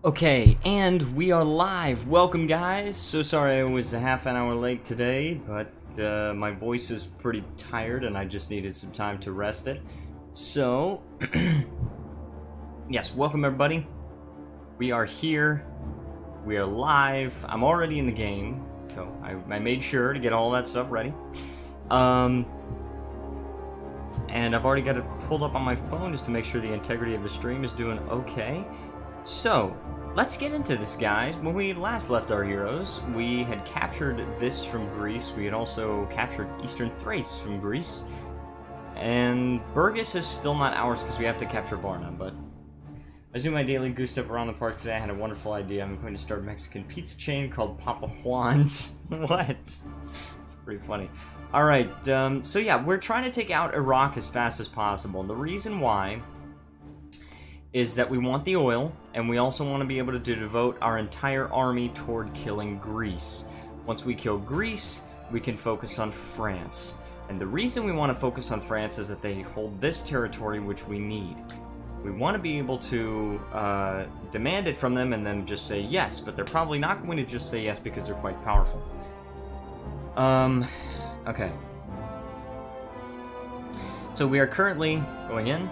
Okay, and we are live. Welcome, guys. So sorry I was a half an hour late today, but my voice was pretty tired and I just needed some time to rest it. So, yes, welcome everybody. We are here. We are live. I'm already in the game, so I made sure to get all that stuff ready. And I've already got it pulled up on my phone just to make sure the integrity of the stream is doing okay. So, let's get into this, guys. When we last left our heroes, we had captured this from Greece. We had also captured Eastern Thrace from Greece. And Burgess is still not ours because we have to capture Varna, but I do my daily goose step around the park today. I had a wonderful idea. I'm going to start a Mexican pizza chain called Papa Juan's. What? It's pretty funny. Alright, so yeah, we're trying to take out Iraq as fast as possible. And the reason why is that we want the oil, and we also want to be able to devote our entire army toward killing Greece. Once we kill Greece, we can focus on France. And the reason we want to focus on France is that they hold this territory, which we need. We want to be able to demand it from them and then just say yes, but they're probably not going to just say yes because they're quite powerful. Okay. So we are currently going in.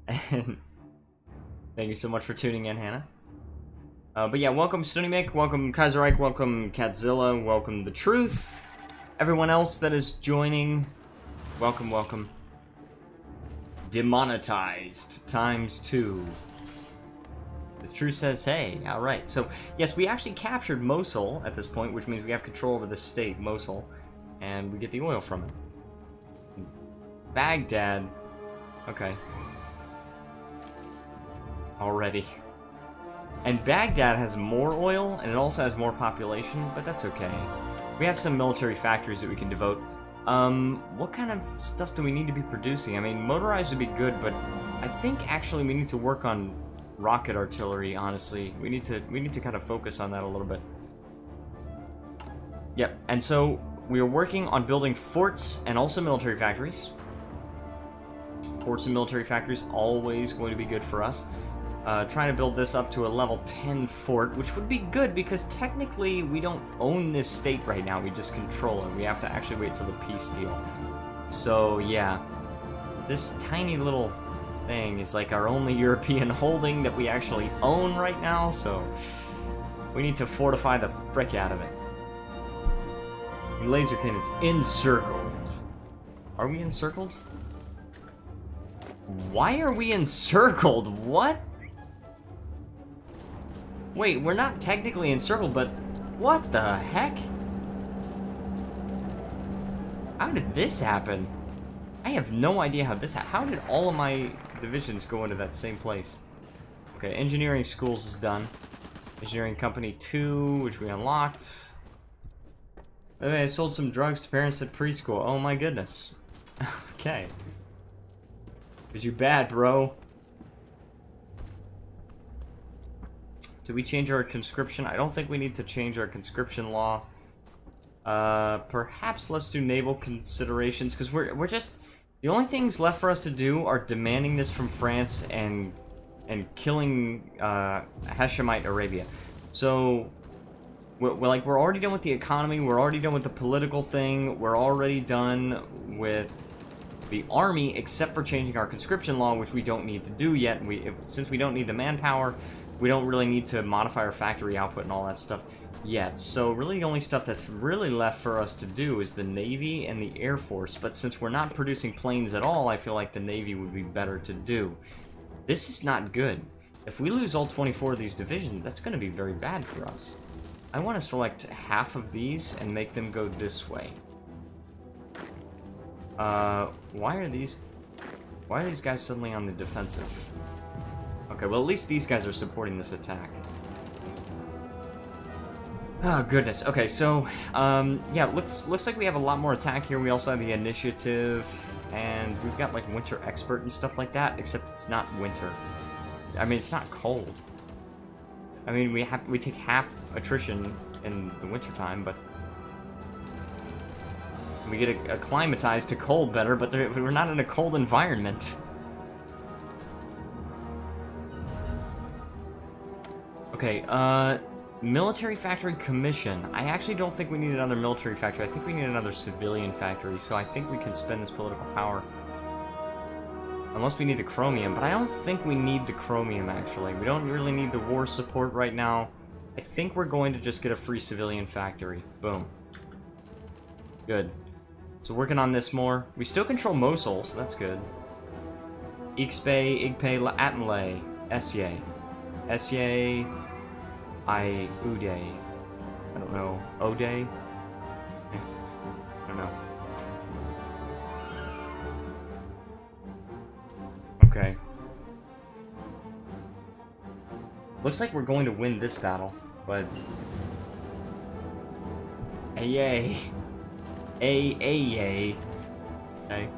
And thank you so much for tuning in, Hannah. But yeah, welcome Stonymik, welcome Kaiserreich, welcome Catzilla, welcome The Truth. Everyone else that is joining, welcome, welcome. Demonetized ×2. The Truth says, hey, alright. So, yes, we actually captured Mosul at this point, which means we have control over the state, Mosul. And we get the oil from it. Baghdad. Okay. Already. And Baghdad has more oil, and it also has more population, but that's okay. We have some military factories that we can devote. What kind of stuff do we need to be producing? I mean, motorized would be good, but I think actually we need to work on rocket artillery, honestly. We need to kind of focus on that a little bit. Yep, and so we are working on building forts and also military factories. Forts and military factories always going to be good for us. Trying to build this up to a level 10 fort, which would be good because technically we don't own this state right now. We just control it. We have to actually wait till the peace deal. So yeah, this tiny little thing is like our only European holding that we actually own right now. So we need to fortify the frick out of it. Laser cannons encircled. Are we encircled? Why are we encircled? What? Wait, we're not technically encircled, but what the heck? How did this happen? I have no idea how this happened. How did all of my divisions go into that same place? Okay, engineering schools is done. Engineering company 2, which we unlocked. Okay, I sold some drugs to parents at preschool. Oh my goodness. Okay. Did you bad, bro? Did we change our conscription? I don't think we need to change our conscription law. Perhaps let's do naval considerations, because we're just... The only things left for us to do are demanding this from France and killing Hashemite Arabia. So... We're already done with the economy, we're already done with the political thing, we're already done with the army, except for changing our conscription law, which we don't need to do yet. Since we don't need the manpower, we don't really need to modify our factory output and all that stuff yet. So really the only stuff that's really left for us to do is the Navy and the Air Force, but since we're not producing planes at all, I feel like the Navy would be better to do. This is not good. If we lose all 24 of these divisions, that's going to be very bad for us. I want to select half of these and make them go this way. Why are these guys suddenly on the defensive? Okay, well at least these guys are supporting this attack. Oh goodness. Okay, so yeah, looks like we have a lot more attack here. We also have the initiative, and we've got like winter expert and stuff like that. Except it's not winter. I mean, it's not cold. I mean, we take half attrition in the wintertime, but We get acclimatized to cold better, but we're not in a cold environment. Okay, military factory commission. I actually don't think we need another military factory. I think we need another civilian factory, so I think we can spend this political power. Unless we need the chromium, but I don't think we need the chromium, actually. We don't really need the war support right now. I think we're going to just get a free civilian factory. Boom. Good. So working on this more. We still control Mosul, so that's good. Ixbay, Igpay, Atenlay, Esye. Esye, Uday. I don't know. Oday? I don't know. Okay. Looks like we're going to win this battle, but... Yay. Yay. Okay.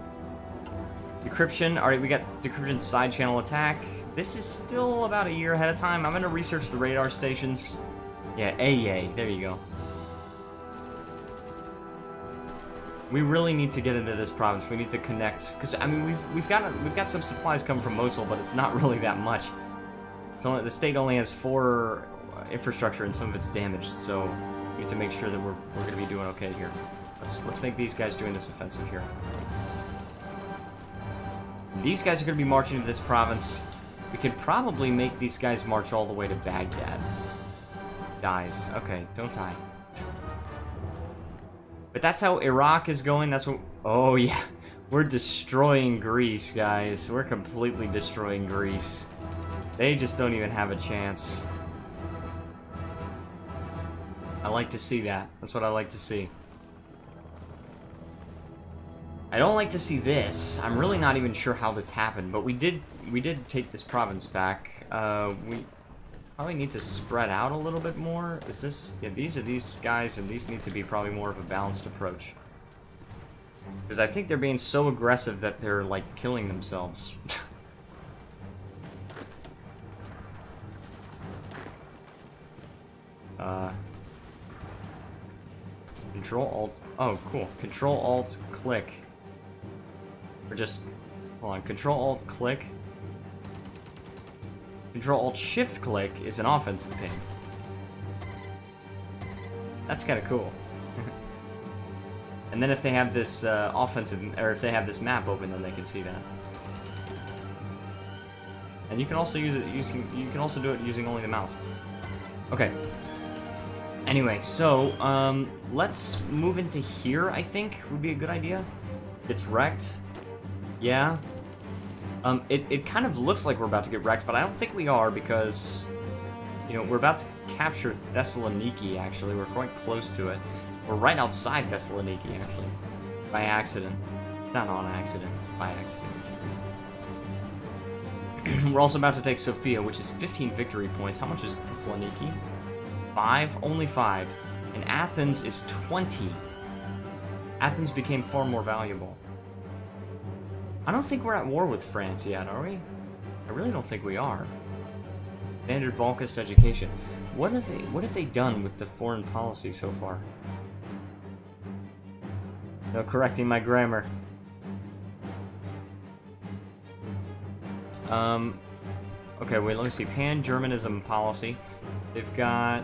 Decryption. Alright, we got decryption side channel attack. This is still about a year ahead of time. I'm gonna research the radar stations. Yeah, yay. There you go. We really need to get into this province. We need to connect, because I mean we've got some supplies coming from Mosul, but it's not really that much. It's only, the state only has 4 infrastructure, and some of it's damaged. So we need to make sure that we're going to be doing okay here. Let's make these guys doing this offensive here. These guys are going to be marching into this province. We could probably make these guys march all the way to Baghdad. Dies. Okay, don't die. But that's how Iraq is going. That's what... Oh, yeah. We're destroying Greece, guys. We're completely destroying Greece. They just don't even have a chance. I like to see that. That's what I like to see. I don't like to see this. I'm really not even sure how this happened, but we did take this province back. We probably need to spread out a little bit more. Is this... Yeah, these are these guys, and these need to be probably more of a balanced approach. Because I think they're being so aggressive that they're, like, killing themselves. Control-Alt... Oh, cool. Control-Alt-Click. Or just... Hold on. Control-Alt-Click. Control-Alt-Shift-Click is an offensive ping. That's kind of cool. And then if they have this offensive... Or if they have this map open, then they can see that. And you can also use it using... You can also do it using only the mouse. Okay. Anyway, so, let's move into here, I think, would be a good idea. It's wrecked. Yeah. It kind of looks like we're about to get wrecked, but I don't think we are, because, you know, we're about to capture Thessaloniki, actually. We're quite close to it. We're right outside Thessaloniki, actually. By accident. It's not on accident, it's by accident. We're also about to take Sofia, which is 15 victory points. How much is Thessaloniki? 5? Only 5. And Athens is 20. Athens became far more valuable. I don't think we're at war with France yet, are we? I really don't think we are. Standard Volkist education. What have they done with the foreign policy so far? No correcting my grammar. Okay, wait, let me see. Pan-Germanism policy. They've got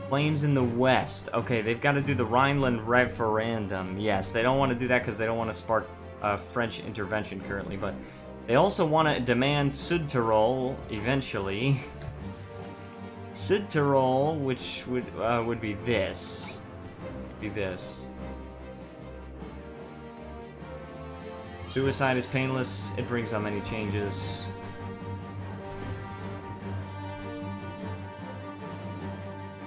claims in the West. Okay, they've got to do the Rhineland referendum. Yes, they don't want to do that because they don't want to spark French intervention currently, but they also want to demand Südtirol eventually. Südtirol, which would be this. Suicide is painless. It brings on many changes.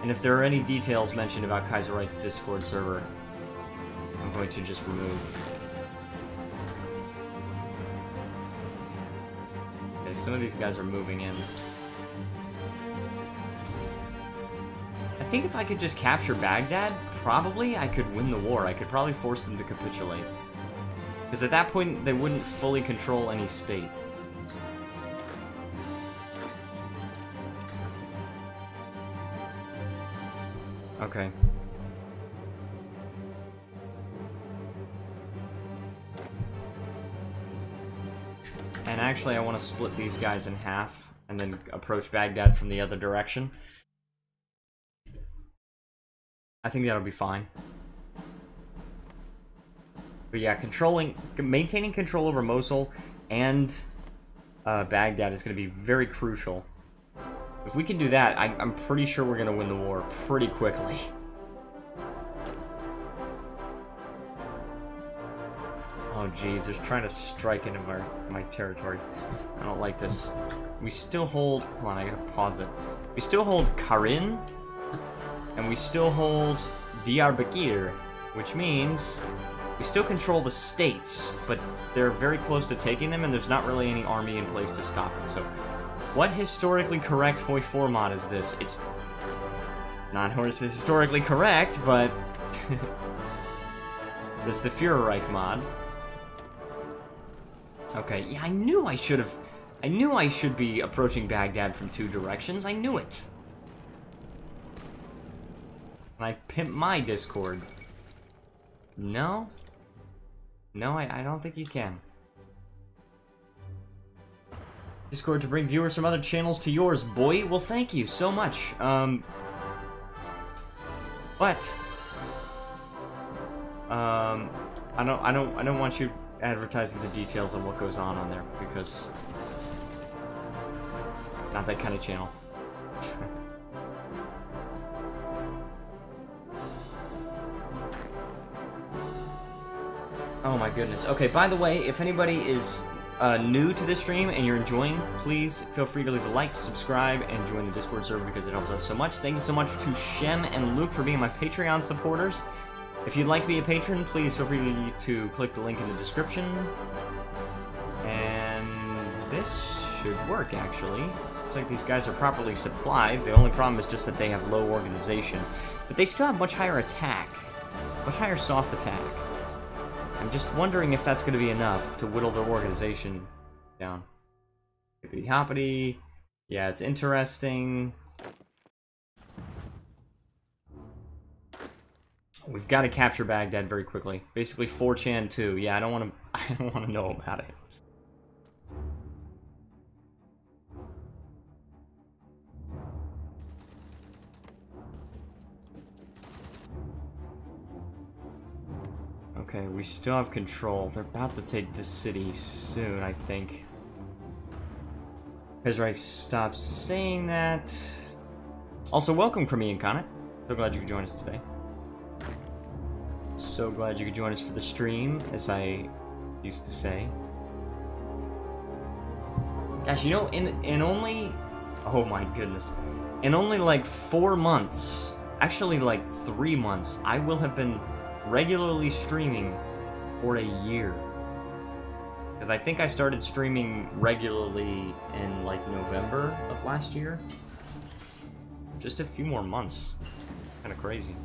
And if there are any details mentioned about Kaiserreich's Discord server, I'm going to just remove. Okay, some of these guys are moving in. I think if I could just capture Baghdad, probably I could win the war. I could probably force them to capitulate. Because at that point, they wouldn't fully control any state. Okay. actually I want to split these guys in half and then approach Baghdad from the other direction. I think that'll be fine. But yeah, maintaining control over Mosul and Baghdad is going to be very crucial. If we can do that, I'm pretty sure we're going to win the war pretty quickly. Oh jeez, they're trying to strike into my territory. I don't like this. We still hold... Hold on, I gotta pause it. We still hold Karin, and we still hold Diyarbakir, which means we still control the states, but they're very close to taking them, and there's not really any army in place to stop it. So, what historically correct HoI4 mod is this? It's not historically correct, but there's the Fuhrerreich mod. Okay, yeah, I knew I should be approaching Baghdad from 2 directions. I knew it. And I pimp my Discord. No? No, I don't think you can. Discord to bring viewers from other channels to yours, boy. Well, thank you so much. But I don't want you advertising the details of what goes on there, because not that kind of channel. Oh my goodness. Okay, by the way, if anybody is new to this stream and you're enjoying, please feel free to leave a like, subscribe, and join the Discord server because it helps us so much. Thank you so much to Shem and Luke for being my Patreon supporters. If you'd like to be a patron, please feel free to click the link in the description. And this should work, actually. Looks like these guys are properly supplied. The only problem is just that they have low organization. But they still have much higher attack. Much higher soft attack. I'm just wondering if that's going to be enough to whittle their organization down. Hippity hoppity. Yeah, it's interesting. We've got to capture Baghdad very quickly. Basically 4chan too. Yeah, I don't want to know about it. Okay, we still have control. They're about to take this city soon, I think. Hezreich, stop saying that. Also, welcome, Crimean Comet. So glad you could join us today. So glad you could join us for the stream, as I used to say. Gosh, you know, in only... Oh my goodness. In only like 4 months, actually like 3 months, I will have been regularly streaming for a year. Because I think I started streaming regularly in like November of last year. Just a few more months. Kind of crazy.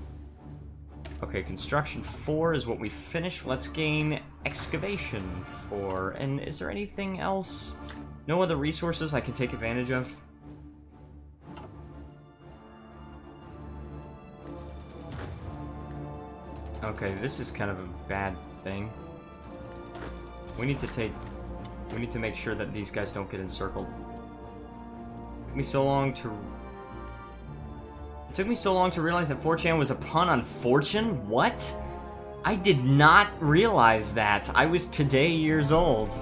Okay, construction 4 is what we finished. Let's gain excavation 4. And is there anything else? No other resources I can take advantage of? Okay, this is kind of a bad thing. We need to make sure that these guys don't get encircled. It took me so long to realize that 4chan was a pun on fortune? What? I did not realize that. I was today years old.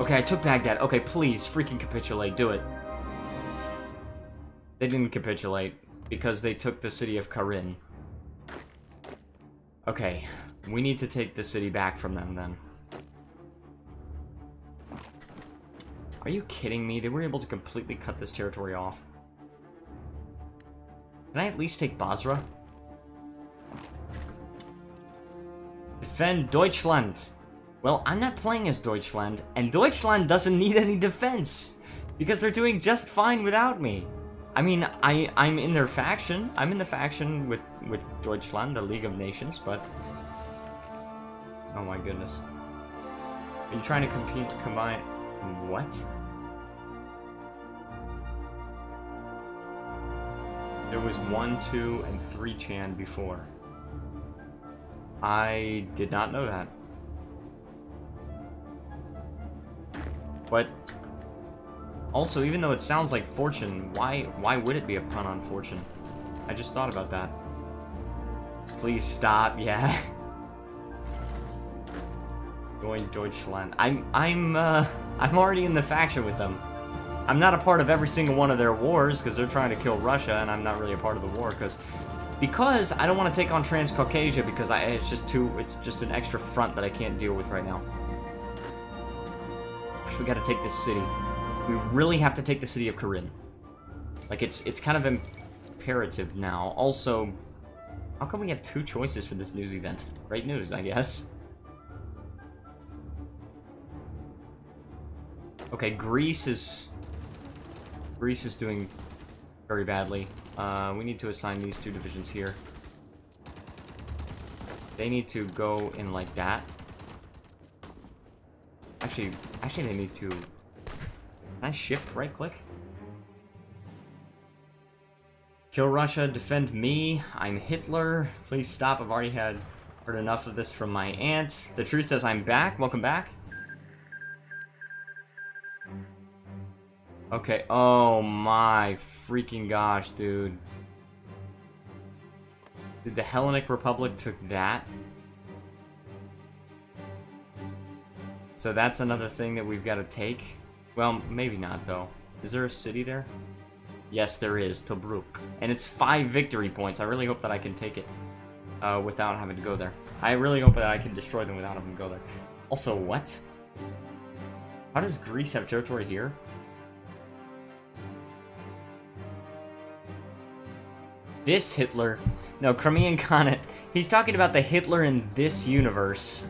Okay, I took Baghdad. Okay, please, freaking capitulate. Do it. They didn't capitulate because they took the city of Karin. Okay, we need to take the city back from them then. Are you kidding me? They were able to completely cut this territory off. Can I at least take Basra? Defend Deutschland! Well, I'm not playing as Deutschland, and Deutschland doesn't need any defense! Because they're doing just fine without me. I mean, I'm in their faction. I'm in the faction with Deutschland, the League of Nations, but... Oh my goodness. Are you trying to combine... What? There was 1, 2, and 3chan before. I did not know that. But also, even though it sounds like fortune, why would it be a pun on fortune? I just thought about that. Please stop, yeah. Join Deutschland. I'm already in the faction with them. I'm not a part of every single one of their wars because they're trying to kill Russia, and I'm not really a part of the war because I don't want to take on Transcaucasia because it's just an extra front that I can't deal with right now. We got to take this city. We really have to take the city of Corinne. Like it's kind of imperative now. Also, how come we have 2 choices for this news event? Great news, I guess. Okay, Greece is doing very badly. We need to assign these 2 divisions here. They need to go in like that. Actually, they need to... Can I shift right-click? Kill Russia, defend me. I'm Hitler. Please stop. I've already heard enough of this from my aunt. The truth says I'm back. Welcome back. Okay. Oh my freaking gosh, dude. Dude, the Hellenic Republic took that. So that's another thing that we've got to take. Well, maybe not, though. Is there a city there? Yes, there is. Tobruk. And it's 5 victory points. I really hope that I can take it without having to go there. I really hope that I can destroy them without having to go there. Also, what? How does Greece have territory here? This Hitler... No, Crimean Khanate. He's talking about the Hitler in this universe.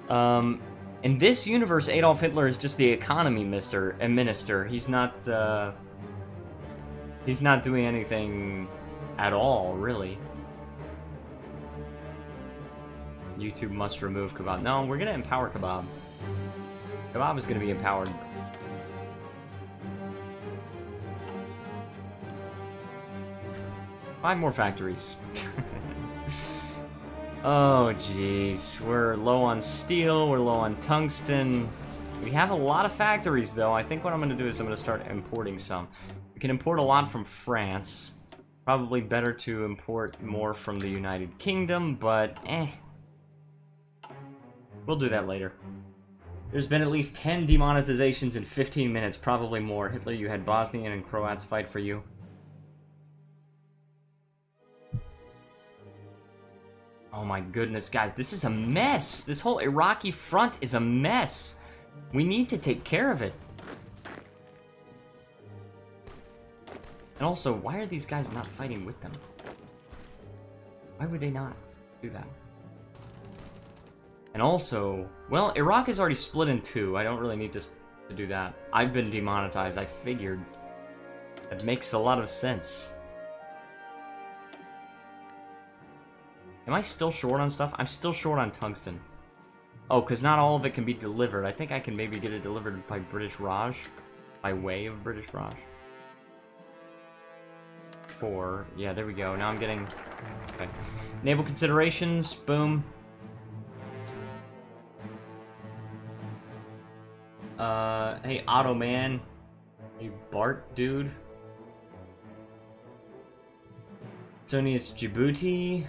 In this universe, Adolf Hitler is just the economy minister. He's not doing anything at all, really. YouTube must remove Kebab. No, we're gonna empower Kebab. Kebab is gonna be empowered. Five more factories. Oh, jeez. We're low on steel, we're low on tungsten. We have a lot of factories, though. I think what I'm going to do is I'm going to start importing some. We can import a lot from France. Probably better to import more from the United Kingdom, but we'll do that later. There's been at least 10 demonetizations in 15 minutes, probably more. Hitler, you had Bosnian and Croats fight for you. Oh my goodness, guys, this is a mess. This whole Iraqi front is a mess. We need to take care of it. And also, why are these guys not fighting with them? Why would they not do that? And also, well, Iraq is already split in 2. I don't really need to do that. I've been demonetized, I figured. That makes a lot of sense. Am I still short on stuff? I'm still short on tungsten. Oh, because not all of it can be delivered. I think I can maybe get it delivered by British Raj. By way of British Raj. 4. Yeah, there we go. Now I'm getting... Okay. Naval considerations. Boom. Hey, Ottoman. Hey, Bart, dude. Sony, it's Djibouti.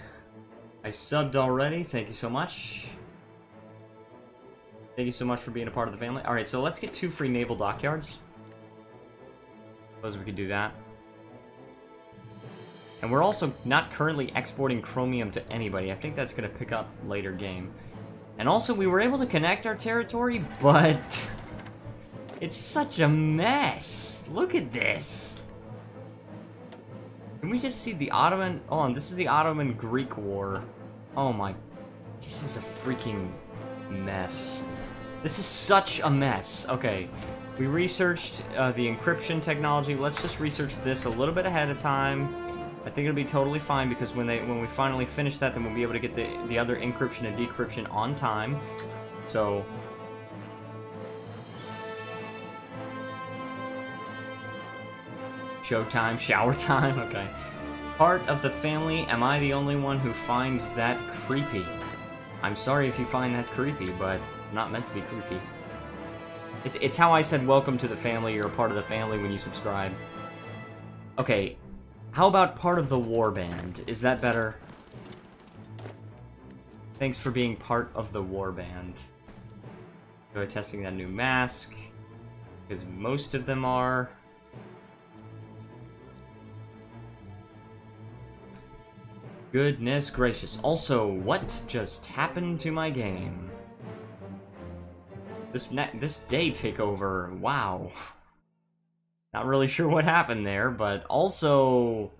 I subbed already. Thank you so much. Thank you so much for being a part of the family. Alright, so let's get 2 free naval dockyards. Suppose we could do that. And we're also not currently exporting chromium to anybody. I think that's going to pick up later game. And also, we were able to connect our territory, but... it's such a mess. Look at this. Can we just see the Ottoman... Hold on, this is the Ottoman-Greek War. Oh my... This is a freaking mess. This is such a mess. Okay, we researched the encryption technology. Let's just research this a little bit ahead of time. I think it'll be totally fine because when we finally finish that, then we'll be able to get the other encryption and decryption on time. So... Showtime, shower time, okay. Part of the family, am I the only one who finds that creepy? I'm sorry if you find that creepy, but it's not meant to be creepy. It's how I said welcome to the family. You're a part of the family when you subscribe. Okay, how about part of the warband? Is that better? Thanks for being part of the warband. Enjoy testing that new mask, because most of them are. Goodness gracious. Also, what just happened to my game? This day takeover, wow. Not really sure what happened there, but also,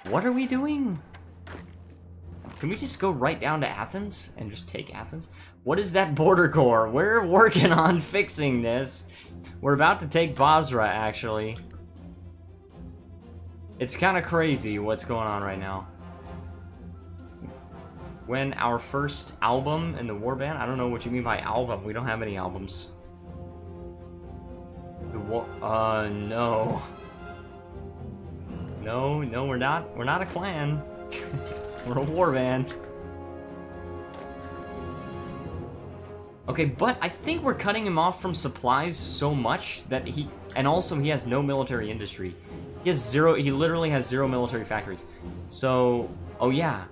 what are we doing? Can we just go right down to Athens and just take Athens? What is that border core? We're working on fixing this. We're about to take Basra, actually. It's kind of crazy what's going on right now. When our first album in the warband? I don't know what you mean by album. We don't have any albums. No. No, we're not. We're not a clan. We're a warband. Okay, but I think we're cutting him off from supplies so much that he... And also, he has no military industry. He has zero... He literally has 0 military factories. So... Oh, yeah.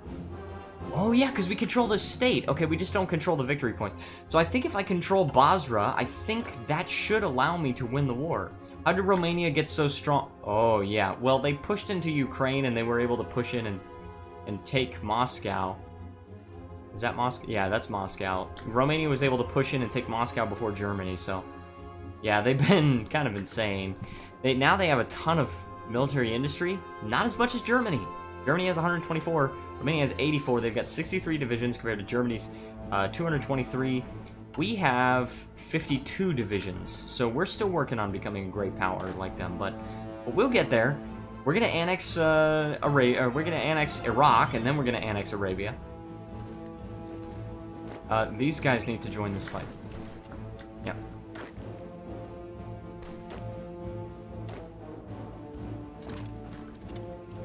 Oh, yeah, because we control the state. Okay, we just don't control the victory points. So I think if I control Basra, I think that should allow me to win the war. How did Romania get so strong? Oh, yeah. Well, they pushed into Ukraine, and they were able to push in and take Moscow. Is that Moscow? Yeah, that's Moscow. Romania was able to push in and take Moscow before Germany, so... Yeah, they've been kind of insane. Now they have a ton of military industry. Not as much as Germany. Germany has 124. Romania has 84. They've got 63 divisions compared to Germany's 223. We have 52 divisions, so we're still working on becoming a great power like them, but we'll get there. We're gonna annex we're gonna annex Iraq, and then we're gonna annex Arabia. These guys need to join this fight. Yeah.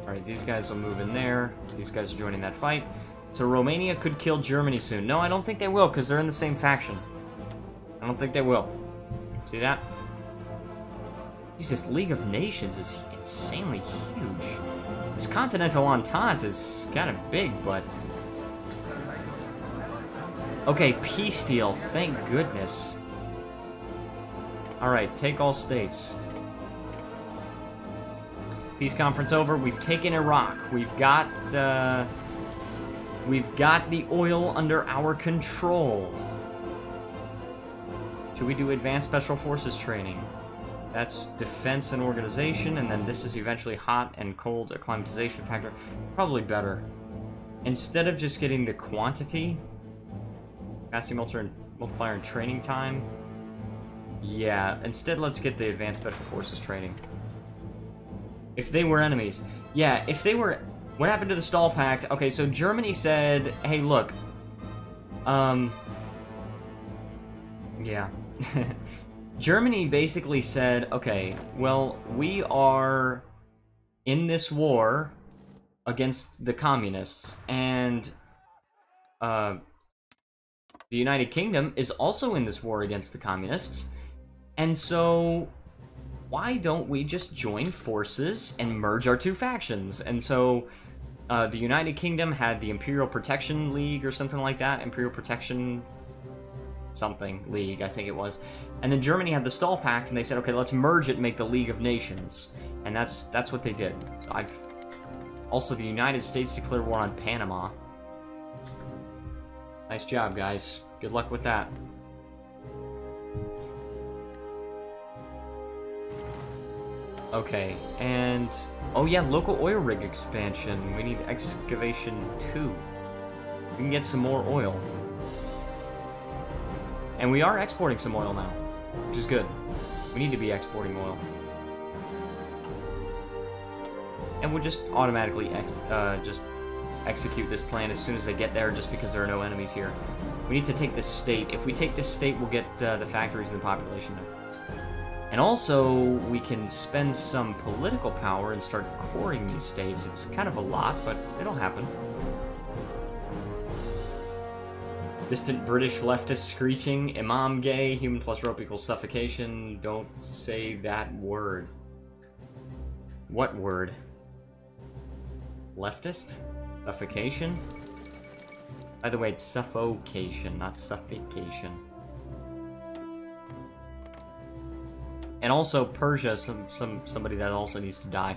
Alright, these guys will move in there. These guys are joining that fight. So Romania could kill Germany soon. No, I don't think they will, because they're in the same faction. I don't think they will. See that? Jesus, League of Nations is insanely huge. This Continental Entente is kind of big, but... Okay, peace deal, thank goodness. Alright, take all states. Peace conference over. We've taken Iraq. We've got the oil under our control. Should we do advanced special forces training? That's defense and organization, and then this is eventually hot and cold acclimatization factor. Probably better. Instead of just getting the quantity, capacity multiplier and training time. Yeah, instead let's get the advanced special forces training. If they were enemies. Yeah, if they were... What happened to the Stall Pact? Okay, so Germany said, hey, look. Yeah. Germany basically said, okay, well, we are in this war against the communists, and the United Kingdom is also in this war against the communists, and so why don't we just join forces and merge our two factions? And so the United Kingdom had the Imperial Protection League or something like that, Imperial Protection something league, I think it was. And then Germany had the Stall Pact, and they said, okay, let's merge it and make the League of Nations. And that's what they did. So also, the United States declared war on Panama. Nice job, guys. Good luck with that. Okay, and... Oh yeah, local oil rig expansion. We need excavation 2. We can get some more oil. And we are exporting some oil now, which is good. We need to be exporting oil. And we'll just automatically just execute this plan as soon as they get there, just because there are no enemies here. We need to take this state. If we take this state, we'll get the factories and the population. And also, we can spend some political power and start coring these states. It's kind of a lot, but it'll happen. Distant British leftist screeching. Imam gay. Human plus rope equals suffocation. Don't say that word. What word? Leftist? Suffocation? By the way, it's suffocation, not suffocation. And also Persia, somebody that also needs to die.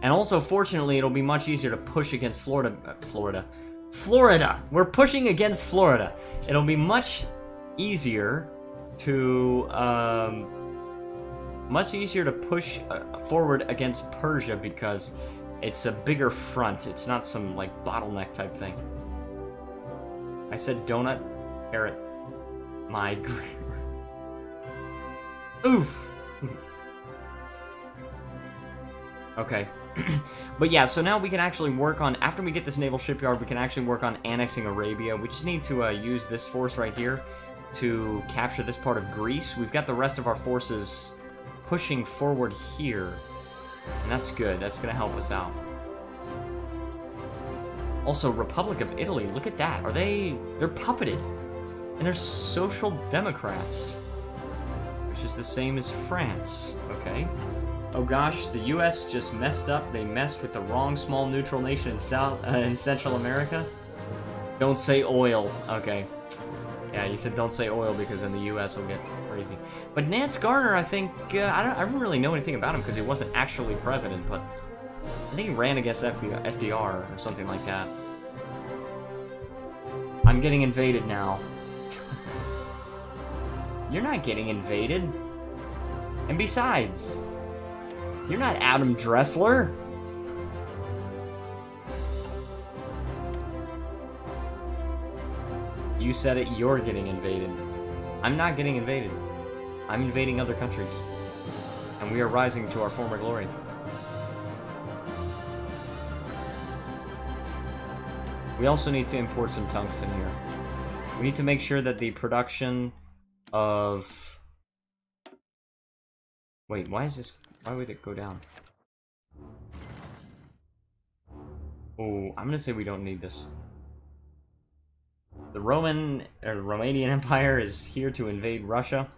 And also, fortunately, it'll be much easier to push against Florida. Florida! We're pushing against Florida. It'll be much easier to push forward against Persia because it's a bigger front. It's not some like bottleneck type thing. I said donut, carrot, my grammar. Oof. Okay. But yeah, so now we can actually work on, after we get this naval shipyard, we can actually work on annexing Arabia. We just need to use this force right here to capture this part of Greece. We've got the rest of our forces pushing forward here, and that's good. That's going to help us out. Also, Republic of Italy, look at that. They're puppeted, and they're social democrats, which is the same as France. Okay. Oh gosh, the U.S. just messed up. They messed with the wrong small neutral nation in Central America. Don't say oil. Okay. Yeah, you said don't say oil because then the U.S. will get crazy. But Nance Garner, I think, I don't really know anything about him because he wasn't actually president, but I think he ran against FDR or something like that. I'm getting invaded now. You're not getting invaded. And besides, you're not Adam Dressler. You said it, you're getting invaded. I'm not getting invaded. I'm invading other countries. And we are rising to our former glory. We also need to import some tungsten here. We need to make sure that the production of... Wait, why would it go down? Oh, I'm gonna say we don't need this. The Romanian Empire is here to invade Russia.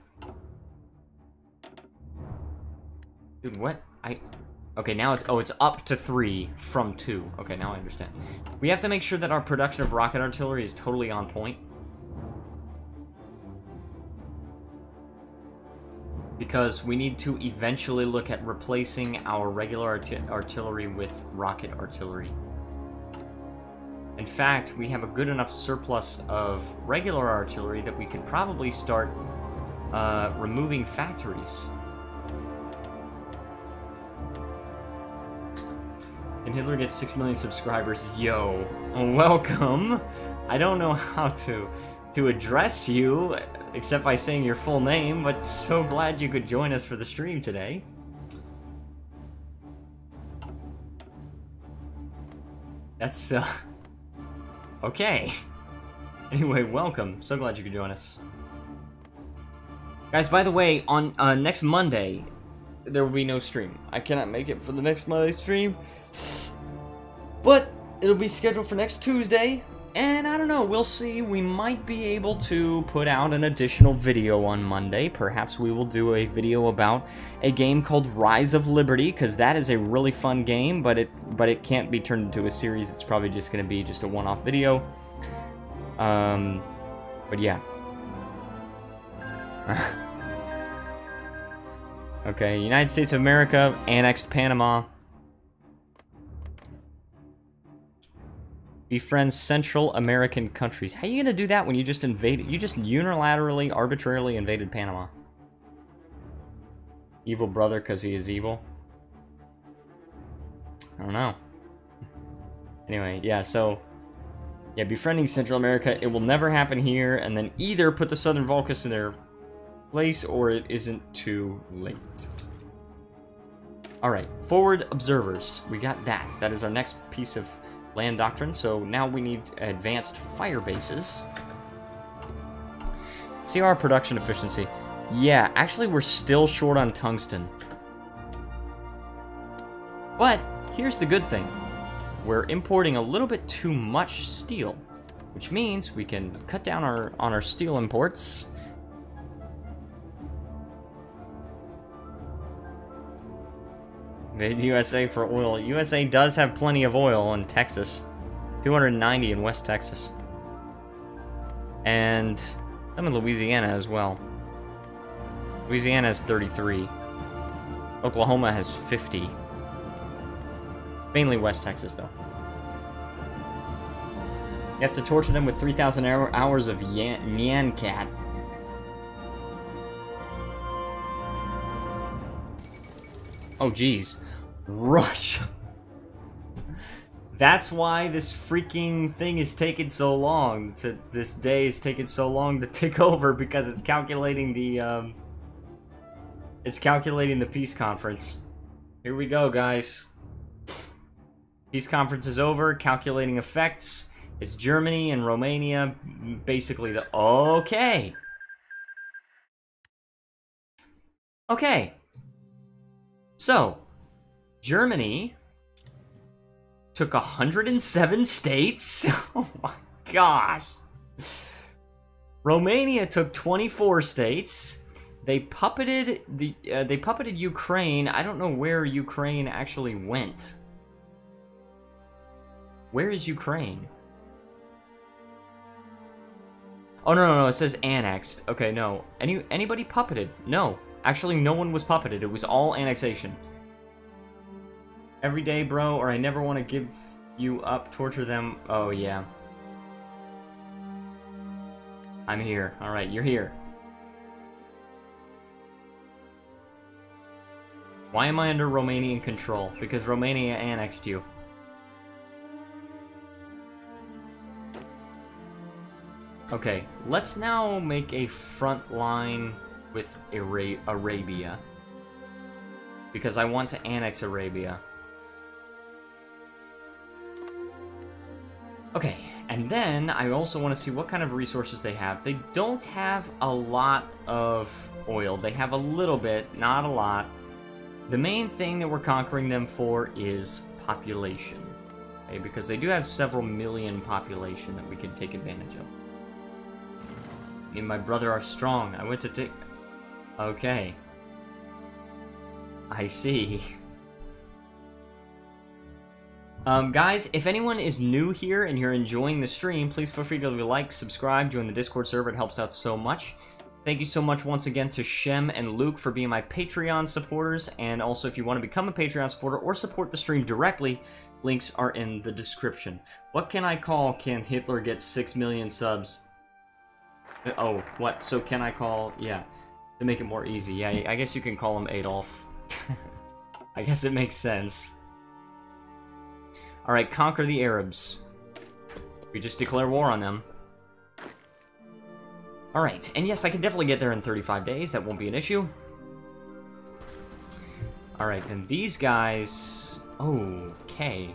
Dude, what? Okay, now it's up to 3 from 2. Okay, now I understand. We have to make sure that our production of rocket artillery is totally on point. Because we need to eventually look at replacing our regular artillery with rocket artillery. In fact, we have a good enough surplus of regular artillery that we could probably start removing factories. And Hitler gets 6 million subscribers. Yo, welcome. I don't know how to address you except by saying your full name, but so glad you could join us for the stream today. That's okay. Anyway, welcome. So glad you could join us. Guys, by the way, on next Monday, there will be no stream. I cannot make it for the next Monday stream, but it'll be scheduled for next Tuesday, and I don't know, we'll see. We might be able to put out an additional video on Monday. Perhaps we will do a video about a game called Rise of Liberty, because that is a really fun game, but it can't be turned into a series. It's probably just going to be just a one-off video. But yeah. Okay, United States of America annexed Panama. Befriends Central American countries. How are you gonna do that when you just invaded? You just unilaterally, arbitrarily invaded Panama. Evil brother because he is evil? I don't know. Anyway, yeah, so... yeah, befriending Central America. It will never happen here, and then either put the Southern Volcus in their place, or it isn't too late. Alright, forward observers. We got that. That is our next piece of land doctrine, so now we need advanced fire bases. See our production efficiency. Yeah, actually we're still short on tungsten. But here's the good thing. We're importing a little bit too much steel. which means we can cut down on our steel imports. The USA for oil. USA does have plenty of oil in Texas. 290 in West Texas. And some in Louisiana as well. Louisiana has 33. Oklahoma has 50. Mainly West Texas, though. You have to torture them with 3,000 hours of Nyan Cat. Oh, geez. Russia. That's why this freaking thing is taking so long. This day is taking so long to tick over, because it's calculating the peace conference. Here we go, guys. Peace conference is over. Calculating effects. It's Germany and Romania. Basically the... Okay. Okay. So, Germany took 107 states. Oh my gosh. Romania took 24 states. They puppeted Ukraine. I don't know where Ukraine actually went. Where is Ukraine? Oh, no, it says annexed. Okay, no. Anybody puppeted? No. Actually, no one was puppeted. It was all annexation. Every day, bro, or I never want to give you up, torture them. Oh, yeah. I'm here. Alright, you're here. Why am I under Romanian control? Because Romania annexed you. Okay, let's now make a front line with Arabia. Because I want to annex Arabia. Okay, and then I also want to see what kind of resources they have. They don't have a lot of oil. They have a little bit, not a lot. The main thing that we're conquering them for is population. Okay, because they do have several million population that we can take advantage of. Me and my brother are strong. I went to take... Okay. I see. Guys, if anyone is new here and you're enjoying the stream, please feel free to like, subscribe, join the Discord server. It helps out so much. Thank you so much once again to Shem and Luke for being my Patreon supporters. And also, if you want to become a Patreon supporter or support the stream directly, links are in the description. What can I call Can Hitler Get 6 million subs? Oh, what? So can I call... Yeah, to make it more easy. Yeah, I guess you can call him Adolf. I guess it makes sense. Alright, conquer the Arabs. We just declare war on them. Alright, and yes, I can definitely get there in 35 days. That won't be an issue. Alright, then these guys... Okay.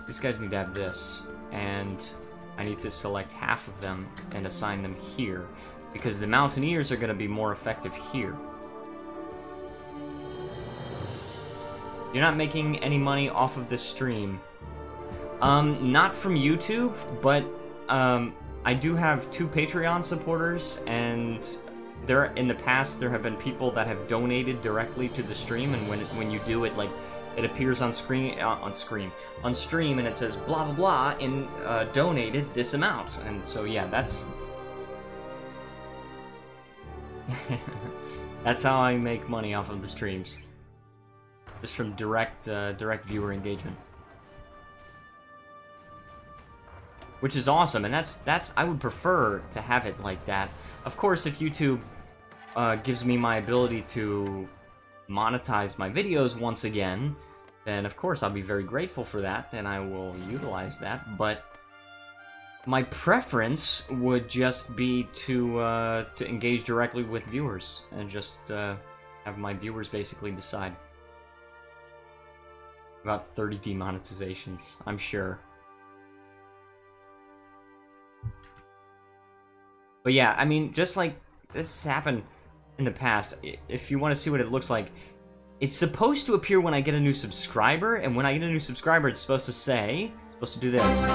These guys need to have this. And I need to select half of them and assign them here. Because the Mountaineers are going to be more effective here. You're not making any money off of this stream. Not from YouTube, but I do have 2 Patreon supporters, and in the past there have been people that have donated directly to the stream, and when you do it, like, it appears on stream, and it says blah blah blah, and donated this amount, and so yeah, that's that's how I make money off of the streams. Just from direct viewer engagement, which is awesome, and that's I would prefer to have it like that. Of course, if YouTube gives me my ability to monetize my videos once again, then of course I'll be very grateful for that, and I will utilize that. But my preference would just be to engage directly with viewers and just have my viewers basically decide. About 30 demonetizations, I'm sure. But yeah, I mean, just like this happened in the past, if you want to see what it looks like, It's supposed to appear when I get a new subscriber, and when I get a new subscriber, it's supposed to do this.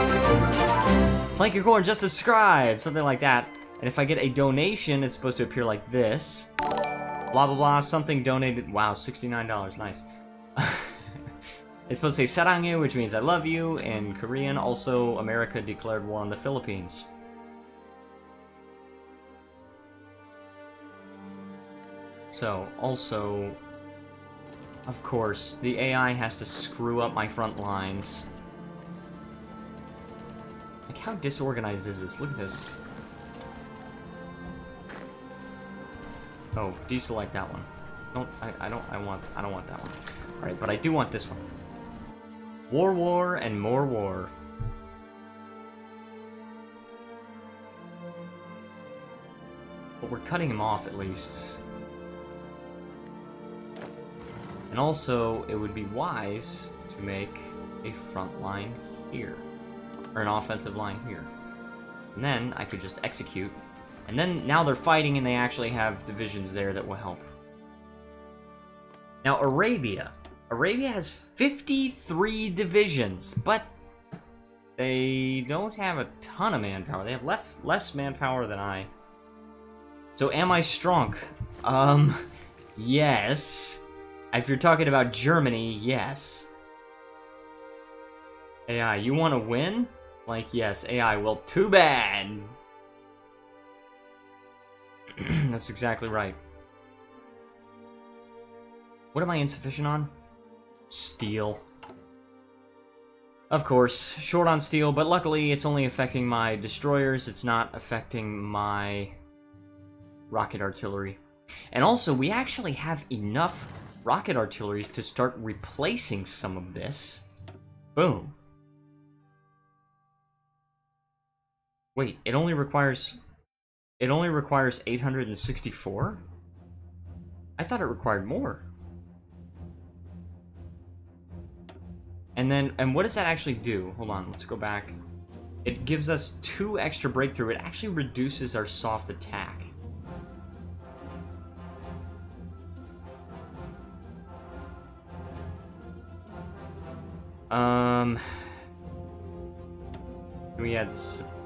Plankicorn just subscribed, something like that. And if I get a donation, it's supposed to appear like this. Blah, blah, blah, something donated. Wow, $69, nice. It's supposed to say 사랑해, which means I love you in Korean. Also, America declared war on the Philippines. So, also, of course, the AI has to screw up my front lines. Like, how disorganized is this? Look at this. Oh, deselect that one. I don't want that one. Alright, but I do want this one. War, and more war. But we're cutting him off, at least. And also, it would be wise to make a front line here. Or an offensive line here. And then I could just execute. And then, now they're fighting and they actually have divisions there that will help. Now, Arabia. Arabia has 53 divisions, but they don't have a ton of manpower. They have less manpower than I. So, am I strong? Yes. If you're talking about Germany, yes. AI, you want to win? Like, yes, AI, well, too bad. That's exactly right. What am I insufficient on? Steel. Of course, short on steel, but luckily it's only affecting my destroyers, it's not affecting my rocket artillery. And also, we actually have enough rocket artillery to start replacing some of this. Boom. Wait, it only requires 864? I thought it required more. And what does that actually do? Hold on, let's go back. It gives us 2 extra breakthrough. It actually reduces our soft attack.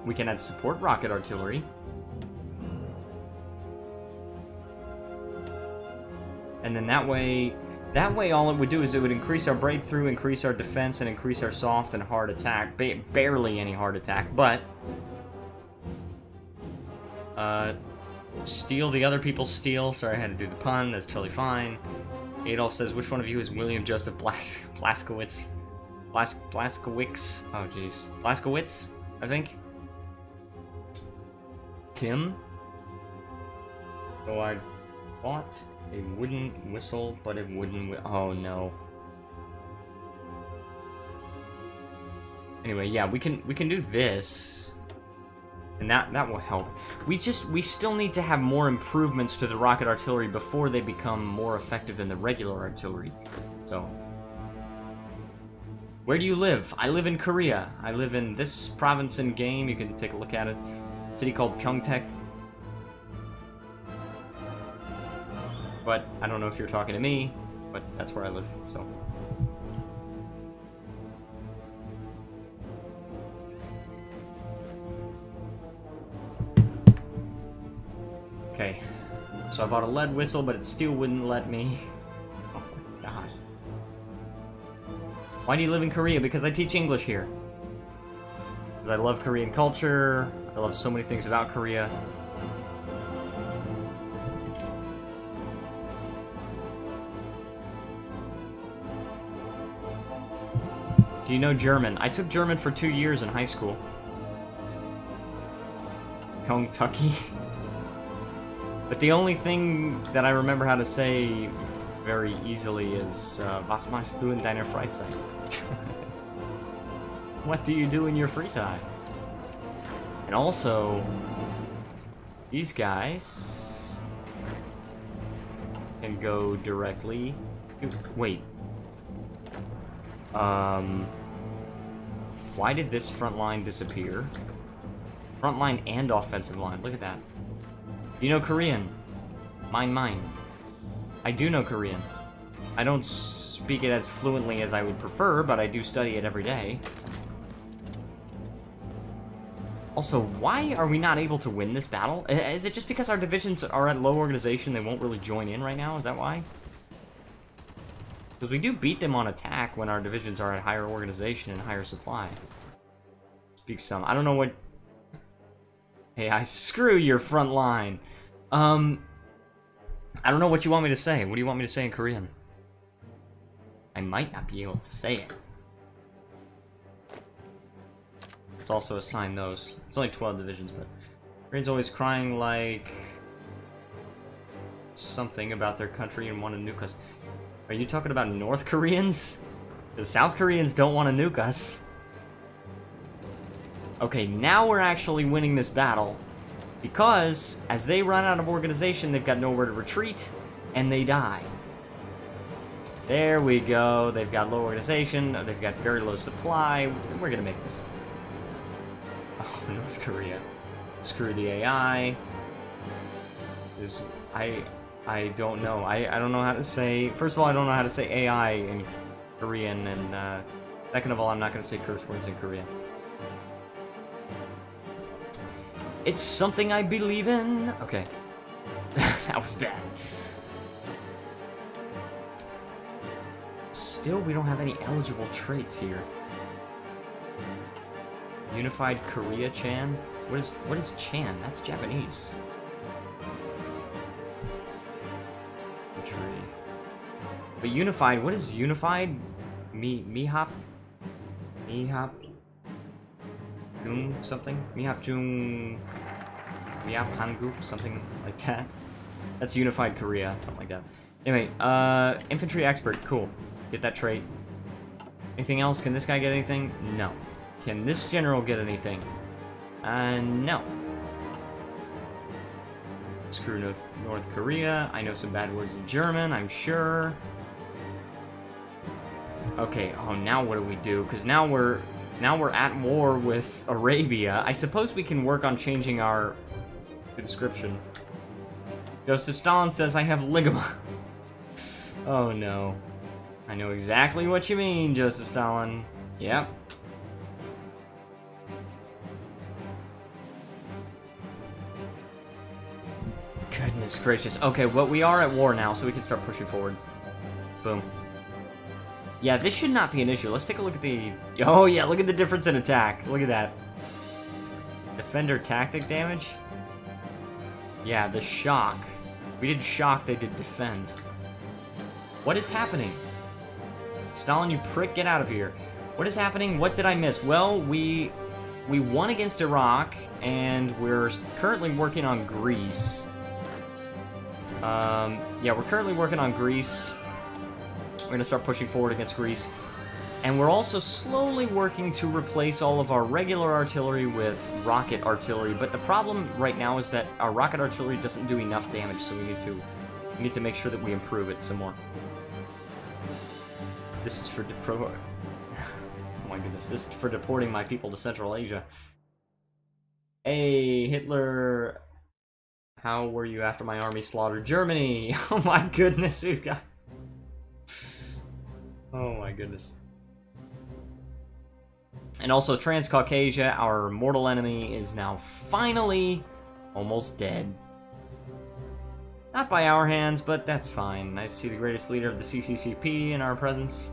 We can add support rocket artillery. And then that way all it would do is it would increase our breakthrough, increase our defense, and increase our soft and hard attack. Barely any hard attack, but steal the other people's steel. Sorry, I had to do the pun. That's totally fine. Adolf says, which one of you is William Joseph Blaskowitz? Blaskowicz? Oh, jeez. Blaskowitz, I think. Tim? So I bought a wooden whistle, but a wooden oh no. Anyway, yeah, we can do this. And that will help. We still need to have more improvements to the rocket artillery before they become more effective than the regular artillery. So, where do you live? I live in Korea. I live in this province in game. You can take a look at it. A city called Pyeongtaek. But I don't know if you're talking to me, but that's where I live, so. Okay, so I bought a lead whistle, but it still wouldn't let me. Oh my god. Why do you live in Korea? Because I teach English here. Because I love Korean culture, I love so many things about Korea. Do you know German? I took German for 2 years in high school. Kentucky. But the only thing that I remember how to say very easily is Was machst du in deiner Freizeit? What do you do in your free time? And also, these guys can go directly. Wait. Why did this front line disappear? Front line and offensive line. Look at that. You know Korean. Mine. I do know Korean. I don't speak it as fluently as I would prefer, but I do study it every day. Also, why are we not able to win this battle? Is it just because our divisions are at low organization, they won't really join in right now? Is that why? Because we do beat them on attack when our divisions are at higher organization and higher supply. Speak some. I don't know what... Hey, I screw your front line. I don't know what you want me to say. What do you want me to say in Korean? I might not be able to say it. Let's also assign those. It's only 12 divisions, but... Koreans always crying like... something about their country and want to nuke us. Are you talking about North Koreans? The South Koreans don't want to nuke us. Okay, now we're actually winning this battle. Because, as they run out of organization, they've got nowhere to retreat, and they die. There we go. They've got low organization, they've got very low supply. We're gonna make this. Oh, North Korea. Screw the AI. I don't know. I don't know how to say... First of all, I don't know how to say AI in Korean, and second of all, I'm not going to say curse words in Korean. It's something I believe in. Okay. That was bad. Still, we don't have any eligible traits here. Unified Korea Chan? What is Chan? That's Japanese. But unified, what is unified? Mihap Jung something? Mihap Jung Mihap Hanguk, something like that. That's unified Korea, something like that. Anyway, infantry expert, cool. Get that trait. Anything else? Can this guy get anything? No. Can this general get anything? No. Screw North Korea. I know some bad words in German, I'm sure. Okay, oh, now what do we do? Because now we're at war with Arabia. I suppose we can work on changing our conscription. Joseph Stalin says I have ligama. Oh no. I know exactly what you mean, Joseph Stalin. Yep. Goodness gracious. Okay, well, we are at war now, so we can start pushing forward. Boom. Yeah, this should not be an issue. Let's take a look at the... Oh, yeah, look at the difference in attack. Look at that. Defender tactic damage? Yeah, the shock. We did shock, they did defend. What is happening? Stalin, you prick, get out of here. What is happening? What did I miss? Well, we won against Iraq, and we're currently working on Greece. Yeah, we're currently working on Greece. We're going to start pushing forward against Greece. And we're also slowly working to replace all of our regular artillery with rocket artillery. But the problem right now is that our rocket artillery doesn't do enough damage, so we need to make sure that we improve it some more. This is for oh my goodness, this is for deporting my people to Central Asia. Hey, Hitler, how were you after my army slaughtered Germany? Oh my goodness, we've got... Oh my goodness. And also Transcaucasia, our mortal enemy, is now finally almost dead. Not by our hands, but that's fine. Nice to see the greatest leader of the CCCP in our presence.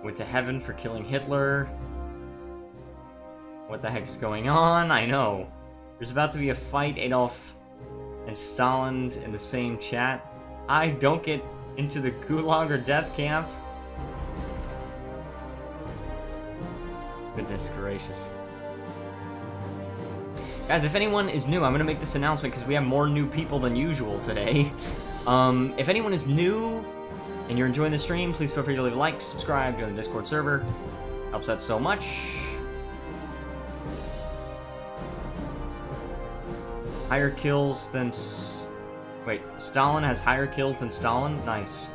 Went to heaven for killing Hitler. What the heck's going on? I know. There's about to be a fight, Adolf and Stalin in the same chat. I don't get into the gulag or death camp. Goodness gracious. Guys, if anyone is new, I'm going to make this announcement because we have more new people than usual today. If anyone is new and you're enjoying the stream, please feel free to leave a like, subscribe, join the Discord server. Helps out so much. Higher kills than... Wait, Stalin has higher kills than Stalin? Nice.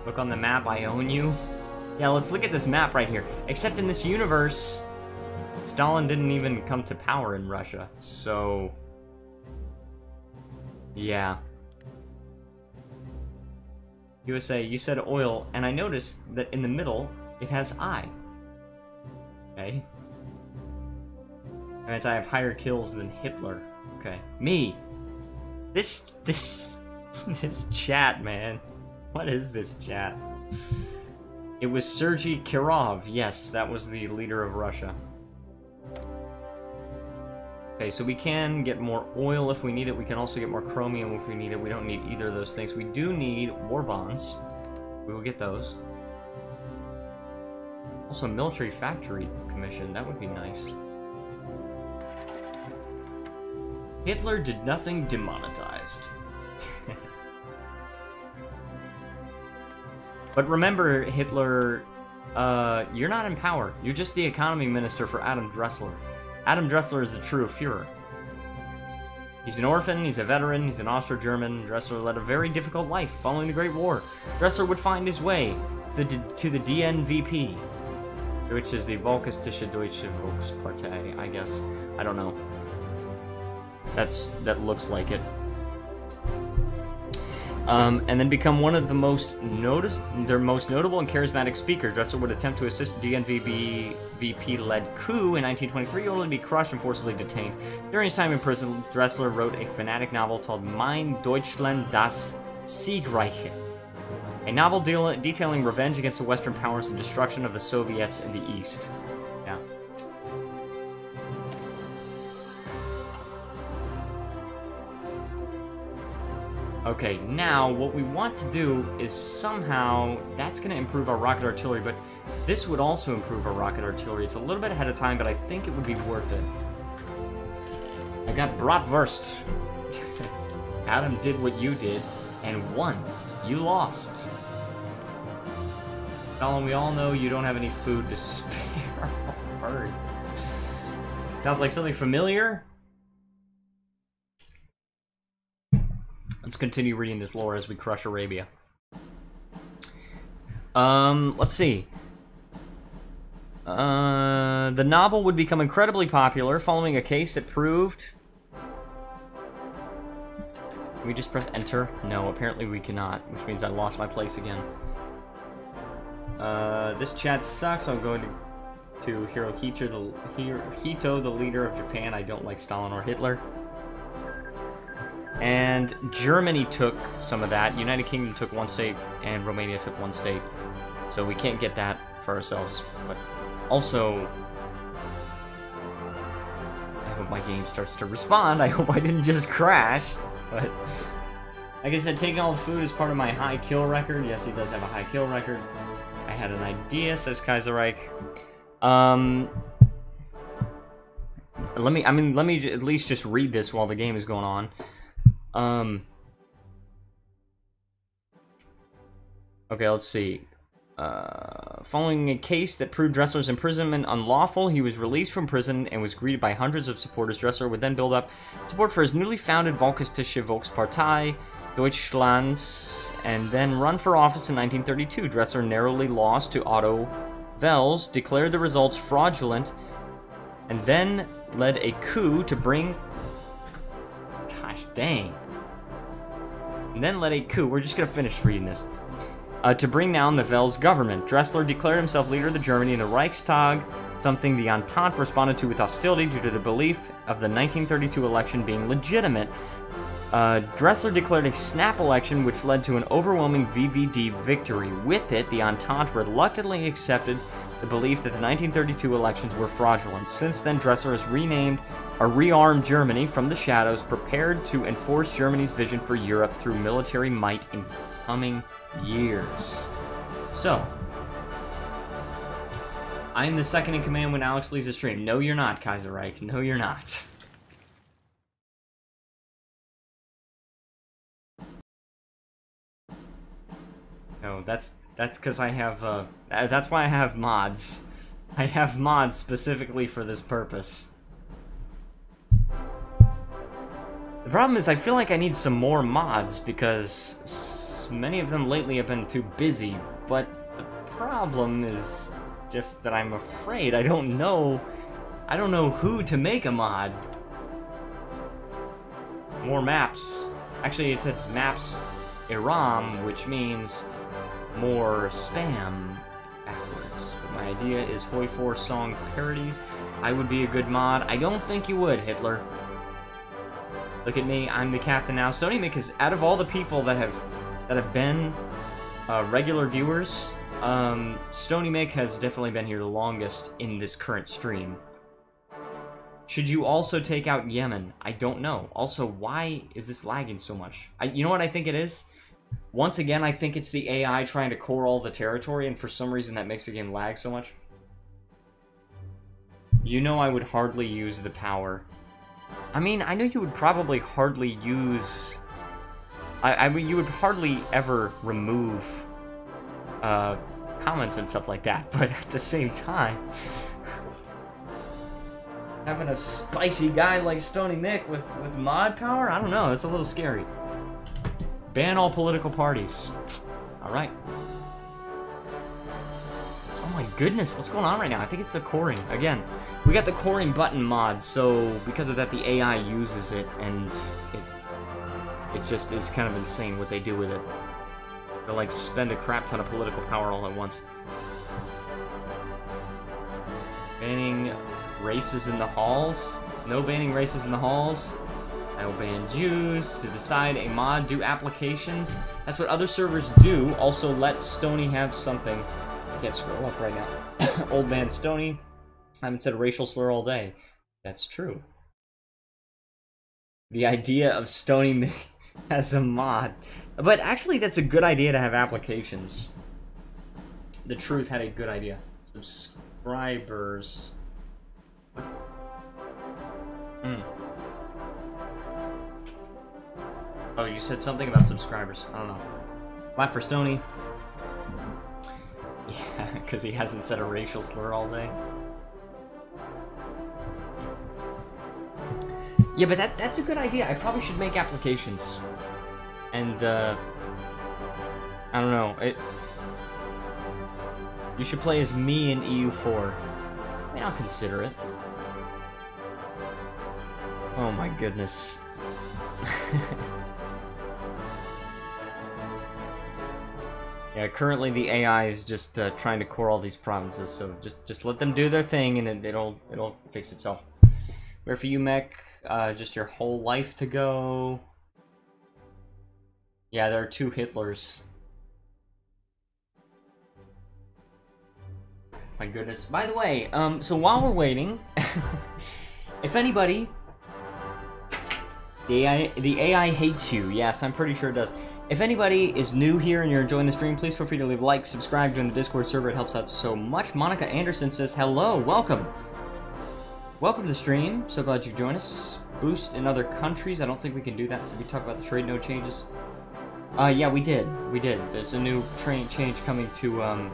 Look on the map, I own you. Yeah, let's look at this map right here. Except in this universe, Stalin didn't even come to power in Russia, so... Yeah. USA, you said oil, and I noticed that in the middle, it has I. Okay. That means I have higher kills than Hitler. Okay. Me! This chat, man. What is this chat? It was Sergei Kirov. Yes, that was the leader of Russia. Okay, so we can get more oil if we need it. We can also get more chromium if we need it. We don't need either of those things. We do need war bonds. We will get those. Also, a military factory commission. That would be nice. Hitler did nothing demonetized. But remember, Hitler, you're not in power. You're just the economy minister for Adam Dressler. Adam Dressler is the true Fuhrer. He's an orphan, he's a veteran, he's an Austro-German. Dressler led a very difficult life following the Great War. Dressler would find his way to the DNVP, which is the Volkistische Deutsche Volkspartei, I guess. I don't know. That looks like it. And then become one of the their most notable and charismatic speakers. Dressler would attempt to assist DNVP-led coup in 1923, only to be crushed and forcibly detained. During his time in prison, Dressler wrote a fanatic novel called Mein Deutschland das Siegreiche, a novel detailing revenge against the Western powers and destruction of the Soviets in the East. Yeah. Okay, now what we want to do is somehow, that's going to improve our rocket artillery, but this would also improve our rocket artillery. It's a little bit ahead of time, but I think it would be worth it. I got bratwurst. Adam did what you did and won. You lost. Colin, we all know you don't have any food to spare. Bird. Sounds like something familiar. Let's continue reading this lore as we crush Arabia. Let's see. The novel would become incredibly popular following a case that proved... Can we just press enter? No, apparently we cannot, which means I lost my place again. This chat sucks. I'm going to Hirohito, the leader of Japan. I don't like Stalin or Hitler. And Germany took some of that. United Kingdom took one state, and Romania took one state. So we can't get that for ourselves. But also, I hope my game starts to respond. I hope I didn't just crash. But like I said, taking all the food is part of my high kill record. Yes, he does have a high kill record. I had an idea, says Kaiserreich. Let me at least just read this while the game is going on. Okay, let's see. Following a case that proved Dressler's imprisonment unlawful, he was released from prison and was greeted by hundreds of supporters. Dressler would then build up support for his newly founded Volkistische Volkspartei, Deutschlands, and then run for office in 1932. Dressler narrowly lost to Otto Wels, declared the results fraudulent, and then led a coup to bring... Gosh dang. And then led a coup. We're just going to finish reading this. To bring down the Wels government. Dressler declared himself leader of the Germany in the Reichstag, something the Entente responded to with hostility due to the belief of the 1932 election being legitimate. Dressler declared a snap election which led to an overwhelming VVD victory. With it, the Entente reluctantly accepted the belief that the 1932 elections were fraudulent. Since then, Dressler has rearmed Germany from the shadows, prepared to enforce Germany's vision for Europe through military might in coming years. So, I'm the second in command when Alex leaves the stream. No, you're not, Kaiserreich. No, you're not. No, that's because I have, that's why I have mods. I have mods specifically for this purpose. The problem is I feel like I need some more mods because many of them lately have been too busy, but the problem is just that I'm afraid I don't know who to make a mod. More maps. Actually, it said maps Iram, which means more spam backwards. But my idea is HoI4 song parodies. I would be a good mod. I don't think you would, Hitler. Look at me, I'm the captain now. Stony Mick is, out of all the people that have been regular viewers, Stony Mick has definitely been here the longest in this current stream. Should you also take out Yemen? I don't know. Also, why is this lagging so much? You know what I think it is? Once again, I think it's the AI trying to core all the territory, and for some reason that makes the game lag so much. You know I would hardly use the power. I mean, I know you would probably hardly use... I mean, you would hardly ever remove comments and stuff like that, but at the same time... having a spicy guy like Stony Mick with mod power? I don't know, it's a little scary. Ban all political parties. Alright. Oh my goodness, what's going on right now? I think it's the coring. Again, we got the coring button mod, so because of that the AI uses it, and it just is kind of insane what they do with it. They'll like spend a crap ton of political power all at once. Banning races in the halls? No banning races in the halls. I will ban Jews. To decide a mod, do applications. That's what other servers do. Also, let Stony have something. I can't scroll up right now. Old man Stony. I haven't said a racial slur all day. That's true. The idea of Stony as a mod. But actually, that's a good idea to have applications. The Truth had a good idea. Subscribers. Oh, you said something about subscribers. I don't know. Clap for Stony. Yeah, because he hasn't said a racial slur all day. Yeah, but that's a good idea. I probably should make applications. And, I don't know. You should play as me in EU4. I mean, I'll consider it. Oh my goodness. Yeah, currently the AI is just trying to core all these provinces, so just let them do their thing and it'll fix itself. Where for you, Mech? Just your whole life to go. Yeah, there are 2 Hitlers. My goodness. By the way, so while we're waiting, if anybody, the AI hates you. Yes, I'm pretty sure it does. If anybody is new here and you're enjoying the stream, please feel free to leave a like, subscribe, join the Discord server. It helps out so much. Monica Anderson says, hello, welcome. Welcome to the stream. So glad you joined us. Boost in other countries. I don't think we can do that. So we talk about the trade node changes. Yeah, we did. We did. There's a new change coming to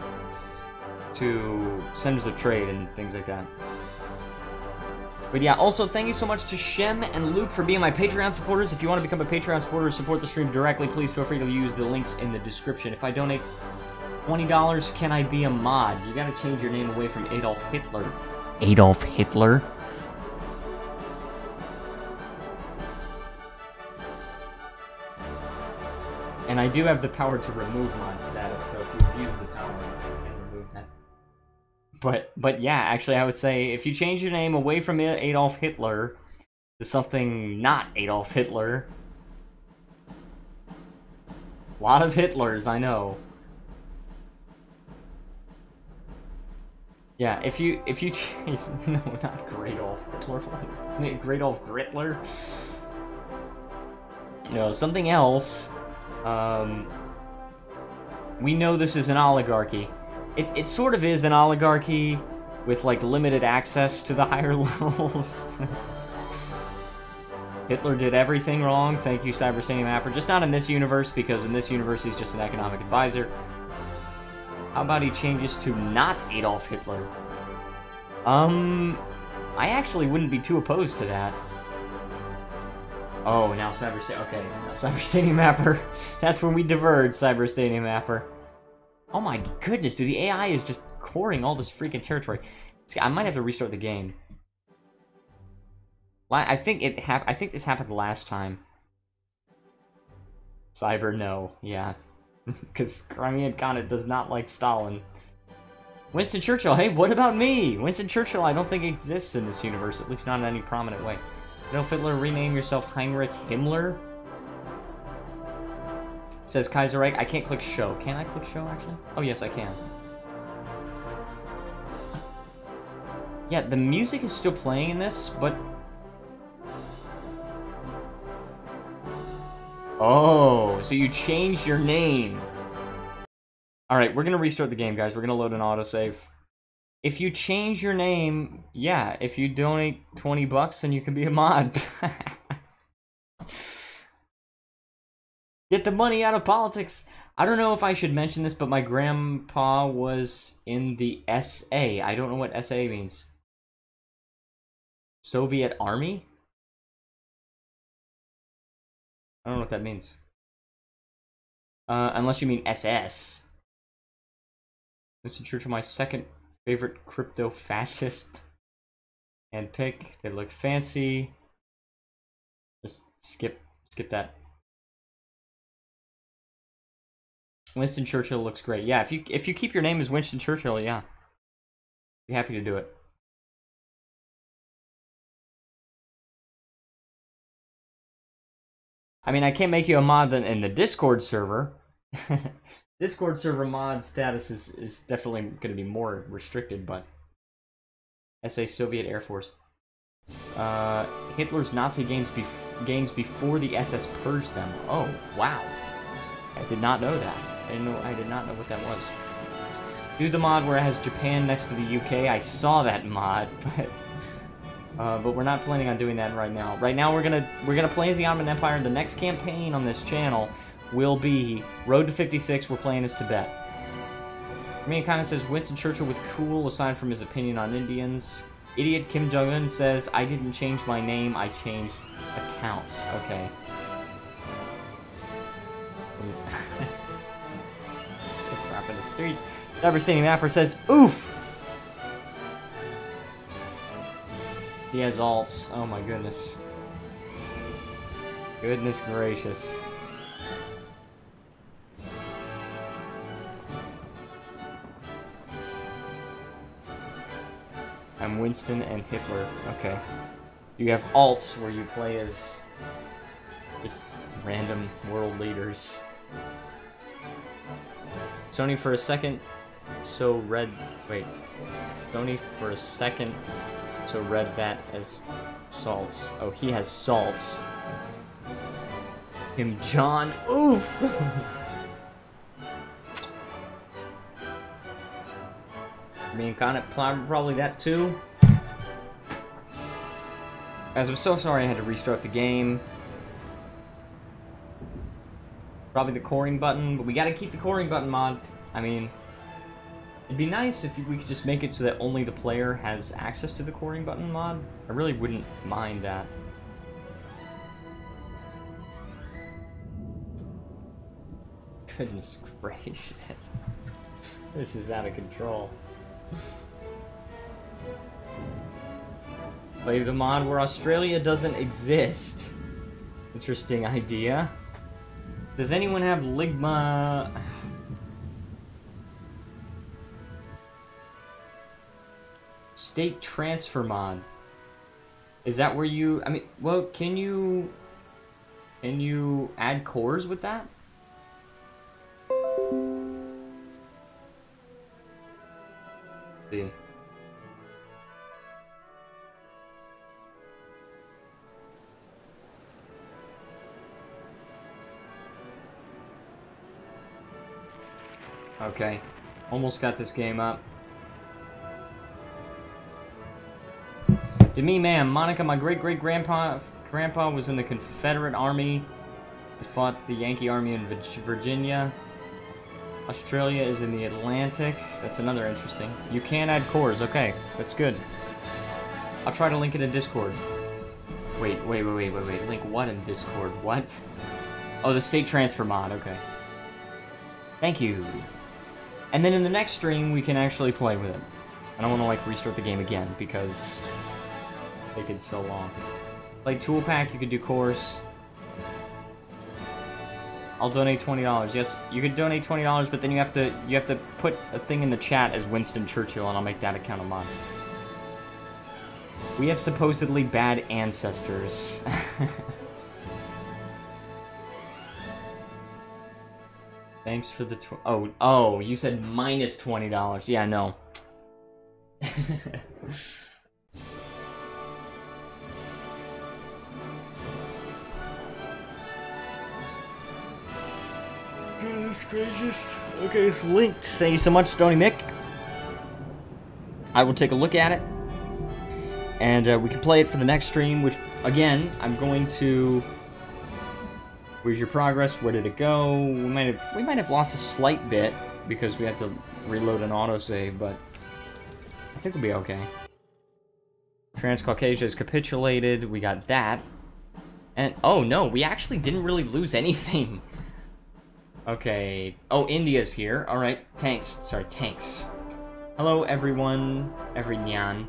centers of trade and things like that. But yeah, also thank you so much to Shem and Luke for being my Patreon supporters. If you want to become a Patreon supporter or support the stream directly, please feel free to use the links in the description. If I donate $20, can I be a mod? You gotta change your name away from Adolf Hitler. Adolf Hitler? And I do have the power to remove mod status, so if you abuse the power, I can remove that. But yeah, actually I would say, if you change your name away from Adolf Hitler to something not Adolf Hitler... A lot of Hitlers, I know. Yeah, if you change... No, not Great Olf Hitler. Great Olf Gritler? No, something else. We know this is an oligarchy. It sort of is an oligarchy with, like, limited access to the higher levels. Hitler did everything wrong. Thank you, Cyberstanium Mapper. Just not in this universe, because in this universe he's just an economic advisor. How about he changes to not Adolf Hitler? I actually wouldn't be too opposed to that. Oh, now okay, now Cyberstanium Mapper. That's when we diverge, Cyberstanium Mapper. Oh my goodness, dude, the AI is just coring all this freaking territory. I might have to restart the game. I think this happened last time. Cyber, no. Yeah. Because Crimean Khanate does not like Stalin. Winston Churchill, hey, what about me? Winston Churchill, I don't think exists in this universe, at least not in any prominent way. Adolf Hitler, rename yourself Heinrich Himmler? Says Kaiserreich, I can't click show. Can I click show, actually? Oh, yes, I can. Yeah, the music is still playing in this, but... Oh, so you changed your name. Alright, we're gonna restart the game, guys. We're gonna load an autosave. If you change your name, yeah, if you donate 20 bucks, then you can be a mod. Get the money out of politics. I don't know if I should mention this, but my grandpa was in the SA. I don't know what SA means. Soviet Army? I don't know what that means. Unless you mean SS. Mr. Churchill, my second favorite crypto fascist. And pick. They look fancy. Just skip that. Winston Churchill looks great. Yeah, if you keep your name as Winston Churchill, yeah. Be happy to do it. I mean, I can't make you a mod in the Discord server. Discord server mod status is definitely going to be more restricted, but... SA Soviet Air Force. Hitler's Nazi games before the SS purged them. Oh, wow. I did not know that. I did not know what that was. Do the mod where it has Japan next to the UK. I saw that mod, but we're not planning on doing that right now. Right now, we're gonna play as the Ottoman Empire. The next campaign on this channel will be Road to 56. We're playing as Tibet. Crimean Khanate says Winston Churchill with cool, aside from his opinion on Indians. Idiot Kim Jong-un says I didn't change my name. I changed accounts. Okay. Crap in the streets. Devastating Mapper says, oof! He has alts. Oh my goodness. Goodness gracious. I'm Winston and Hitler. Okay. You have alts where you play as just random world leaders. Sony for a second, so read. Wait. Sony for a second, so read that as salts. Oh, he has salts. Him, John. Oof! Me and Khanate, probably that too. Guys, I'm so sorry I had to restart the game. Probably the coring button, but we gotta keep the coring button mod. I mean, it'd be nice if we could just make it so that only the player has access to the coring button mod. I really wouldn't mind that. Goodness gracious. This is out of control. Play the mod where Australia doesn't exist. Interesting idea. Does anyone have Ligma? State transfer mod. Is that where you... I mean, well, can you add cores with that? Let's see. Okay, almost got this game up. To me, ma'am, Monica, my great-great-grandpa was in the Confederate Army. He fought the Yankee Army in Virginia. Australia is in the Atlantic. That's another interesting. You can add cores. Okay, that's good. I'll try to link it in Discord. Wait. Link what in Discord? What? Oh, the state transfer mod. Okay. Thank you. And then in the next stream, we can actually play with it. I don't want to, like, restart the game again, because it's taken so long. Like, tool pack, you could do course. I'll donate $20. Yes, you can donate $20, but then you have to put a thing in the chat as Winston Churchill, and I'll make that account a mod. We have supposedly bad ancestors. Thanks for the oh, you said minus $20. Yeah, no. Goodness gracious. Okay, it's linked. Thank you so much, Stony Mick. I will take a look at it. And we can play it for the next stream, which, again, I'm going to... Where's your progress? Where did it go? We might have lost a slight bit because we had to reload an autosave, but I think we'll be okay. Transcaucasia has capitulated. We got that. And, oh no, we actually didn't really lose anything. Okay. Oh, India's here. Alright, tanks. Sorry, tanks. Hello, everyone. Everynyan.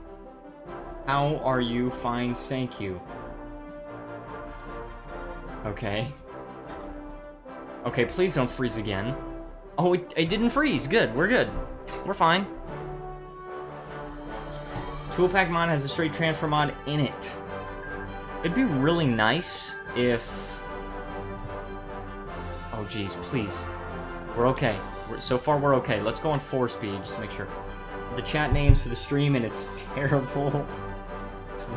How are you? Fine, thank you. Okay. Okay, please don't freeze again. Oh, it didn't freeze. Good, we're good. We're fine. Tool Pack mod has a straight transfer mod in it. It'd be really nice if... Oh, geez, please. We're okay. So far, we're okay. Let's go on 4 speed, just to make sure. The chat names for the stream, and it's terrible.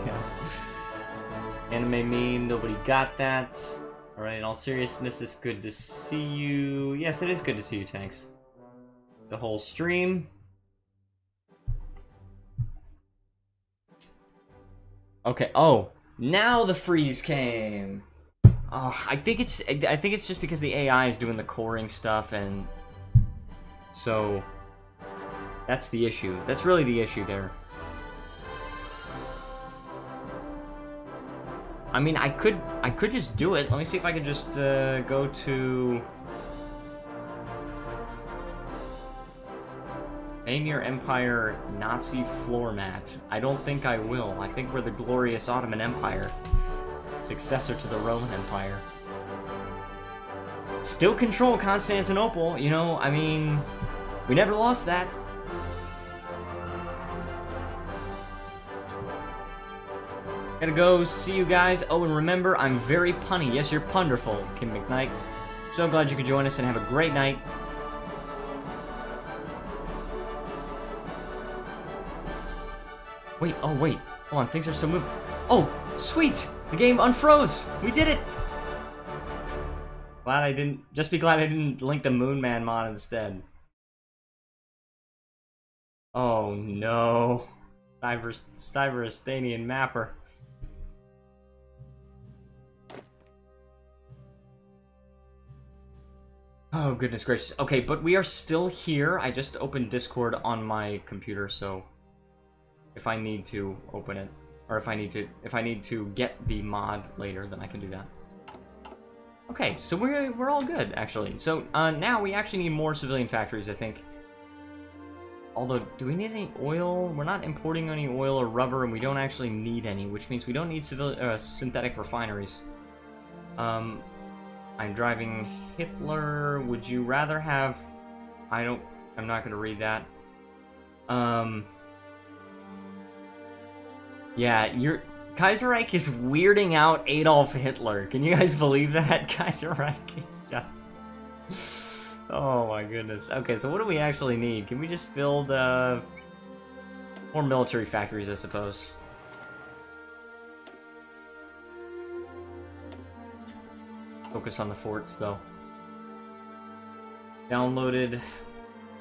Yeah. Anime meme, nobody got that. Alright, in all seriousness, it's good to see you. Yes, it is good to see you, Tanks. The whole stream. Okay, oh, now the freeze came. Oh, I think it's just because the AI is doing the coring stuff, and so that's the issue. That's really the issue there. I mean, I could just do it. Let me see if I could just go to Name Your Empire Nazi floor mat. I don't think I will. I think we're the glorious Ottoman Empire, successor to the Roman Empire. Still control Constantinople, you know, I mean, we never lost that. Gotta go, see you guys. Oh, and remember, I'm very punny. Yes, you're punderful, Kim McKnight. So glad you could join us and have a great night. Wait, oh wait, hold on, things are still moving. Oh, sweet, the game unfroze. We did it. Glad I didn't, just be glad I didn't link the Moon Man mod instead. Oh no, Cyberistanian mapper. Oh, goodness gracious. Okay, but we are still here. I just opened Discord on my computer, so if I need to open it, or if I need to get the mod later, then I can do that. Okay, so we're all good, actually. So, now we actually need more civilian factories, I think. Although, do we need any oil? We're not importing any oil or rubber, and we don't actually need any, which means we don't need synthetic refineries. I'm driving Hitler. Would you rather have... I'm not going to read that. Yeah, Kaiserreich is weirding out Adolf Hitler. Can you guys believe that? Kaiserreich is just... Oh my goodness. Okay, so what do we actually need? Can we just build, more military factories, I suppose? Focus on the forts, though. Downloaded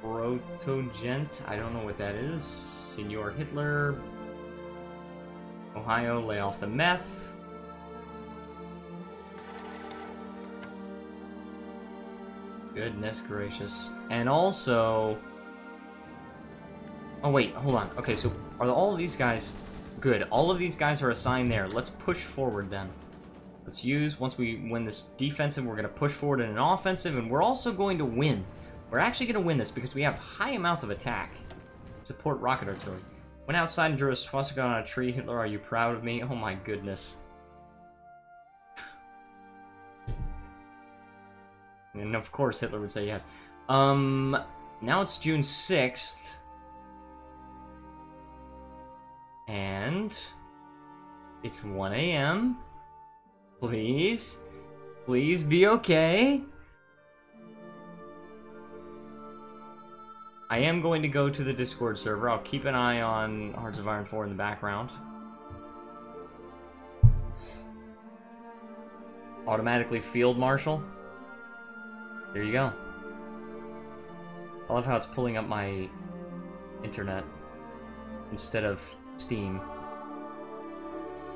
Protogent. I don't know what that is. Senor Hitler. Ohio, lay off the meth. Goodness gracious. And also... Oh wait, hold on. Okay, so are all of these guys... Good, all of these guys are assigned there. Let's push forward then. Let's use, once we win this defensive, we're going to push forward in an offensive, and we're also going to win. We're actually going to win this because we have high amounts of attack. Support rocket artillery. Went outside and drew a swastika on a tree. Hitler, are you proud of me? Oh my goodness. And of course Hitler would say yes. Now it's June 6th. And it's 1 a.m. Please. Please be okay. I am going to go to the Discord server. I'll keep an eye on Hearts of Iron 4 in the background. Automatically field marshal. There you go. I love how it's pulling up my internet instead of Steam.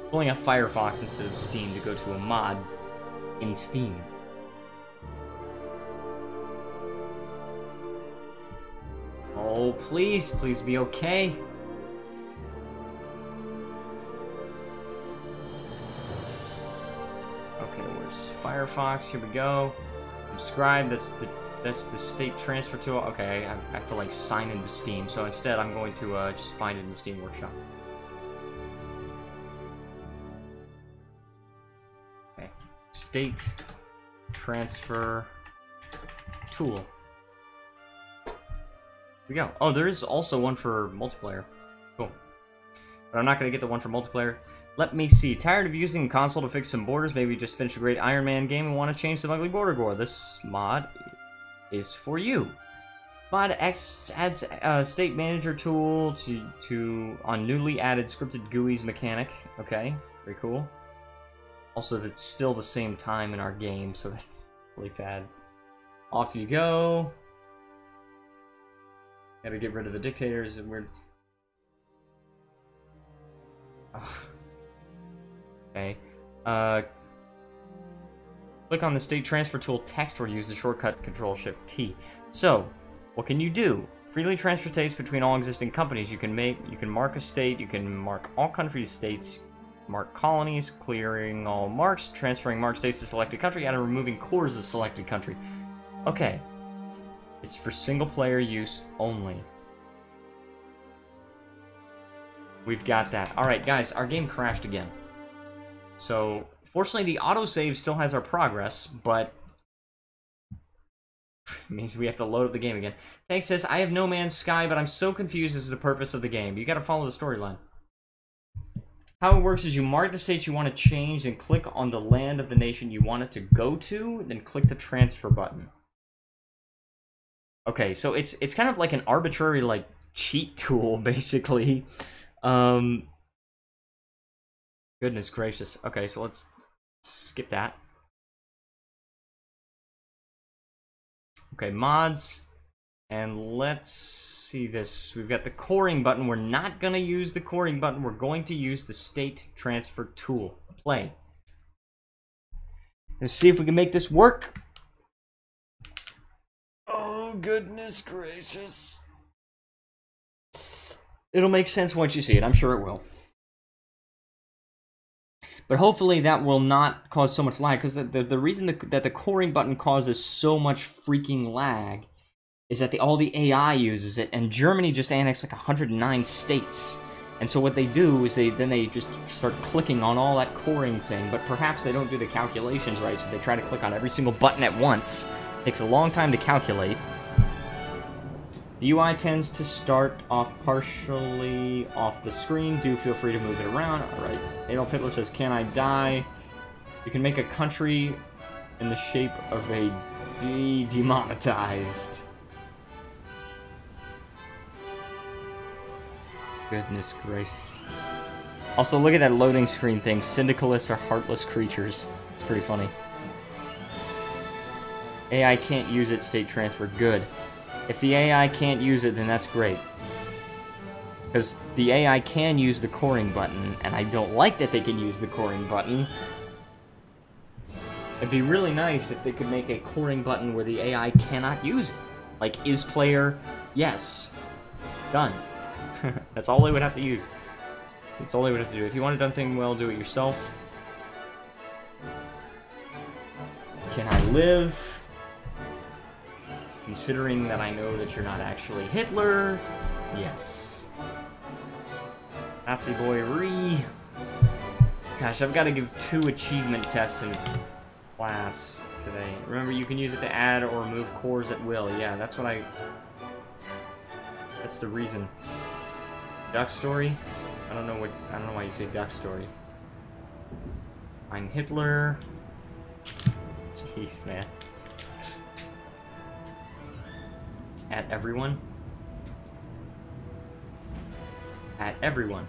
Pulling up Firefox instead of Steam to go to a mod in Steam. Oh, please, please be okay. Okay, where's Firefox? Here we go. Subscribe, that's the state transfer tool. Okay, I have to like sign into Steam, so instead I'm going to just find it in the Steam Workshop. Okay, state transfer tool. Here we go. Oh, there is also one for multiplayer. Cool. But I'm not going to get the one for multiplayer. Let me see. Tired of using console to fix some borders? Maybe just finished a great Iron Man game and want to change some ugly border gore. This mod is for you. Mod X adds a state manager tool on newly added scripted GUIs mechanic. Okay, very cool. Also, that's still the same time in our game, so that's really bad. Off you go. Gotta get rid of the dictators. Weird. Oh. Okay. Click on the state transfer tool text or use the shortcut Control-Shift-T. So, what can you do? Freely transfer states between all existing companies. You can mark a state, you can mark all countries' states, mark colonies, clearing all marks, transferring marked states to selected country, and removing cores of selected country. Okay. It's for single player use only. We've got that. Alright, guys, our game crashed again. So, fortunately, the autosave still has our progress, but it means we have to load up the game again. Tank says, I have No Man's Sky, but I'm so confused as to the purpose of the game. You gotta follow the storyline. How it works is you mark the states you want to change, and click on the land of the nation you want it to go to, then click the transfer button. Okay, so it's kind of like an arbitrary, like, cheat tool, basically. Goodness gracious. Okay, so let's skip that. Okay, mods. And let's see this. We've got the coring button. We're not going to use the coring button. We're going to use the state transfer tool. Play. Let's see if we can make this work. Oh, goodness gracious. It'll make sense once you see it. I'm sure it will. But hopefully that will not cause so much lag, because the reason that the coring button causes so much freaking lag is that all the AI uses it, and Germany just annexed like 109 states. And so what they do is they just start clicking on all that coring thing, but perhaps they don't do the calculations right, so they try to click on every single button at once. It takes a long time to calculate. The UI tends to start off partially off the screen. Do feel free to move it around. Alright. Adolf Hitler says, can I die? You can make a country in the shape of a demonetized. Goodness gracious. Also, look at that loading screen thing. Syndicalists are heartless creatures. It's pretty funny. AI can't use it, state transfer. Good. If the AI can't use it, then that's great. Because the AI can use the coring button, and I don't like that they can use the coring button. It'd be really nice if they could make a coring button where the AI cannot use it. Like, is player, yes. Done. That's all they would have to use. That's all they would have to do. If you want it done thing well, do it yourself. Can I live? Considering that I know that you're not actually Hitler, yes. Nazi boy re. Gosh, I've got to give 2 achievement tests and class today. Remember, you can use it to add or remove cores at will. Yeah, that's what that's the reason. Duck story? I don't know why you say duck story. I'm Hitler. Jeez, man. At everyone? At everyone.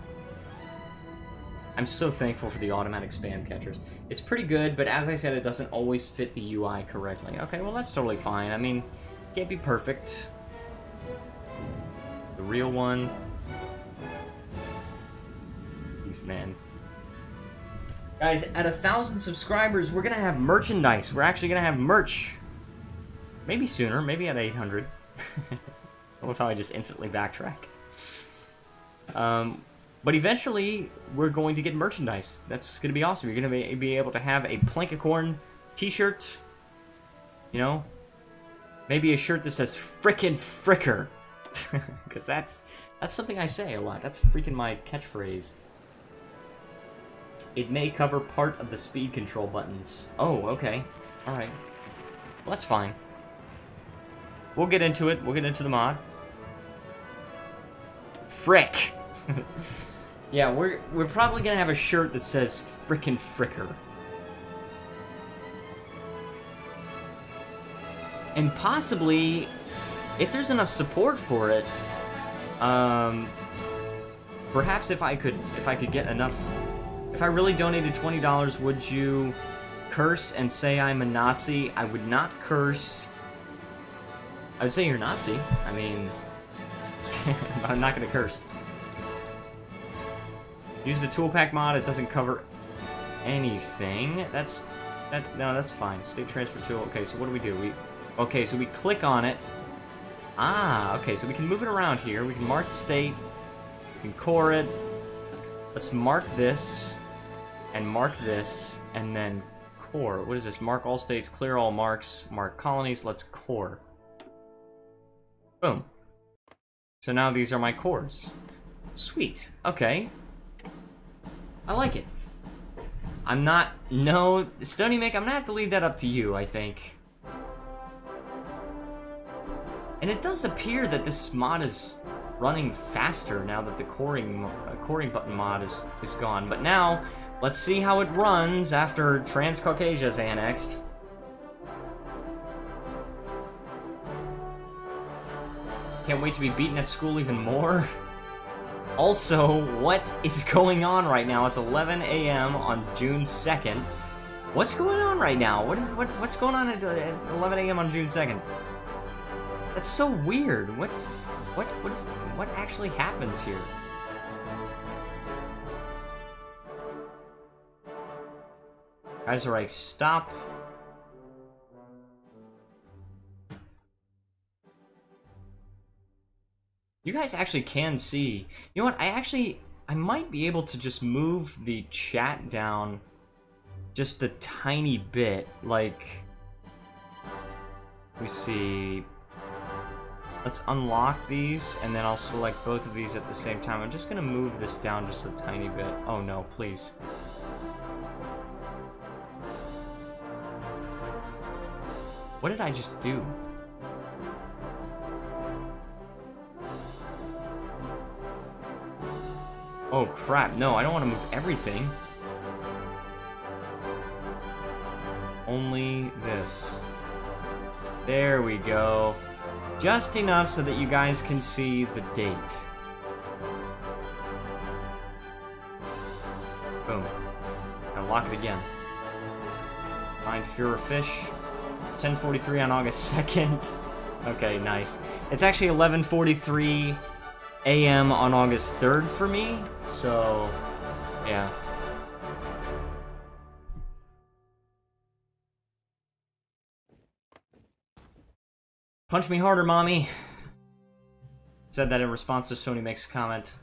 I'm so thankful for the automatic spam catchers. It's pretty good, but as I said, it doesn't always fit the UI correctly. Okay, well that's totally fine. I mean, can't be perfect. The real one. Jeez, man. Guys, at 1,000 subscribers, we're gonna have merchandise. We're actually gonna have merch. Maybe sooner, maybe at 800. I love how I just instantly backtrack. But eventually, we're going to get merchandise. That's going to be awesome. You're going to be able to have a Plankicorn t-shirt. You know? Maybe a shirt that says frickin' fricker. Because that's something I say a lot. That's freaking my catchphrase. It may cover part of the speed control buttons. Oh, okay. Alright. Well, that's fine. We'll get into it. We'll get into the mod. Frick! Yeah, we're probably gonna have a shirt that says frickin' fricker. And possibly, if there's enough support for it, perhaps if I could get enough, if I really donated $20, would you curse and say I'm a Nazi? I would not curse. I would say you're a Nazi. I mean, I'm not gonna curse. Use the tool pack mod. It doesn't cover anything. No, that's fine. State transfer tool. Okay, so what do? Okay, so we click on it. Ah, okay, so we can move it around here. We can mark the state. We can core it. Let's mark this, and then core. What is this? Mark all states, clear all marks, mark colonies. Let's core. Boom. So now these are my cores. Sweet. Okay. I like it. No, Stony Mick, I'm gonna have to leave that up to you, I think. And it does appear that this mod is running faster now that the coring button mod is gone. But now, let's see how it runs after Transcaucasia is annexed. Can't wait to be beaten at school even more. Also, what is going on right now? It's 11 a.m. on June 2nd. What's going on right now? What's going on at 11 a.m. on June 2nd? That's so weird. What actually happens here? Kaiserreich, stop. You guys actually can see. You know what? I might be able to just move the chat down just a tiny bit. Like, let me see. Let's unlock these, and then I'll select both of these at the same time. I'm just gonna move this down just a tiny bit. Oh no, please. What did I just do? Oh crap, no, I don't want to move everything. Only this. There we go. Just enough so that you guys can see the date. Boom. Now lock it again. Find Fuhrer Fish. It's 10:43 on August 2nd. Okay, nice. It's actually 11:43 a.m. on August 3rd for me, so yeah. Punch me harder, mommy. Said that in response to Sony Mick's comment.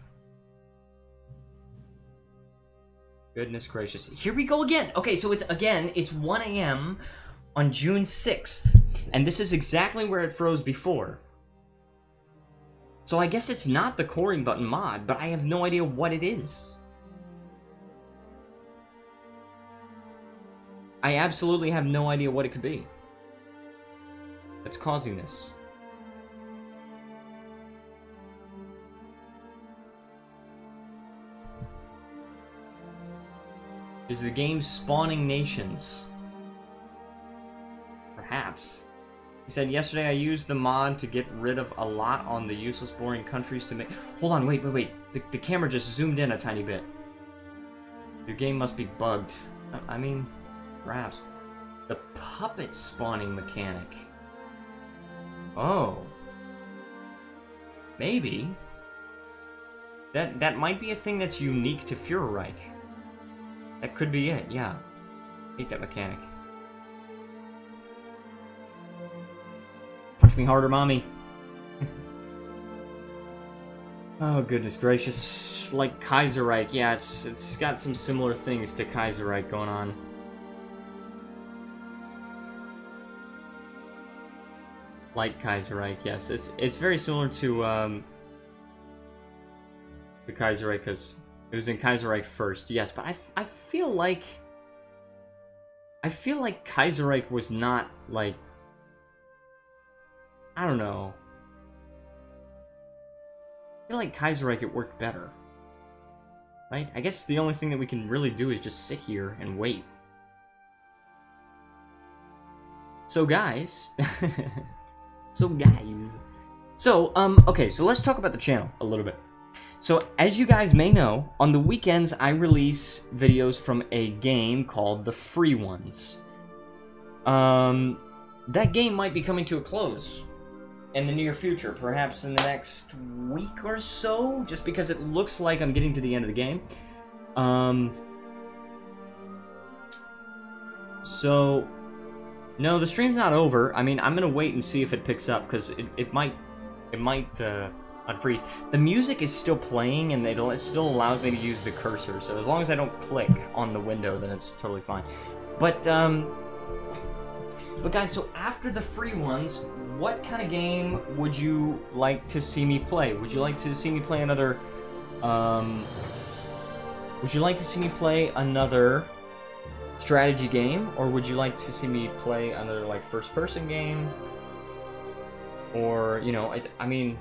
Goodness gracious. Here we go again. Okay, so it's 1 a.m. on June 6th, and this is exactly where it froze before. So I guess it's not the coring button mod, but I have no idea what it is. I absolutely have no idea what it could be that's causing this. Is the game spawning nations? Perhaps. He said, yesterday I used the mod to get rid of a lot on the useless, boring countries to make... Hold on, wait. The camera just zoomed in a tiny bit. Your game must be bugged. I mean, perhaps. The puppet spawning mechanic. Oh. Maybe. That might be a thing that's unique to Fuhrerreich. That could be it, yeah. Hate that mechanic. Punch me harder, mommy. Oh, goodness gracious. Like Kaiserreich, yeah, it's got some similar things to Kaiserreich going on. Like Kaiserreich, yes. It's very similar to Kaiserreich, because it was in Kaiserreich first, yes, but I feel like Kaiserreich was not, like, I don't know. I feel like Kaiserreich, it worked better. Right? I guess the only thing that we can really do is just sit here and wait. So guys... okay, so let's talk about the channel a little bit. So, as you guys may know, on the weekends I release videos from a game called The Free Ones. That game might be coming to a close in the near future, perhaps in the next week or so, just because it looks like I'm getting to the end of the game. So, no, the stream's not over. I mean, I'm gonna wait and see if it picks up, because it might unfreeze. The music is still playing, and it still allows me to use the cursor, so as long as I don't click on the window, then it's totally fine. But guys, so after the free ones, what kind of game would you like to see me play? Would you like to see me play another, would you like to see me play another strategy game, or would you like to see me play another, like, first-person game? Or, you know, I mean...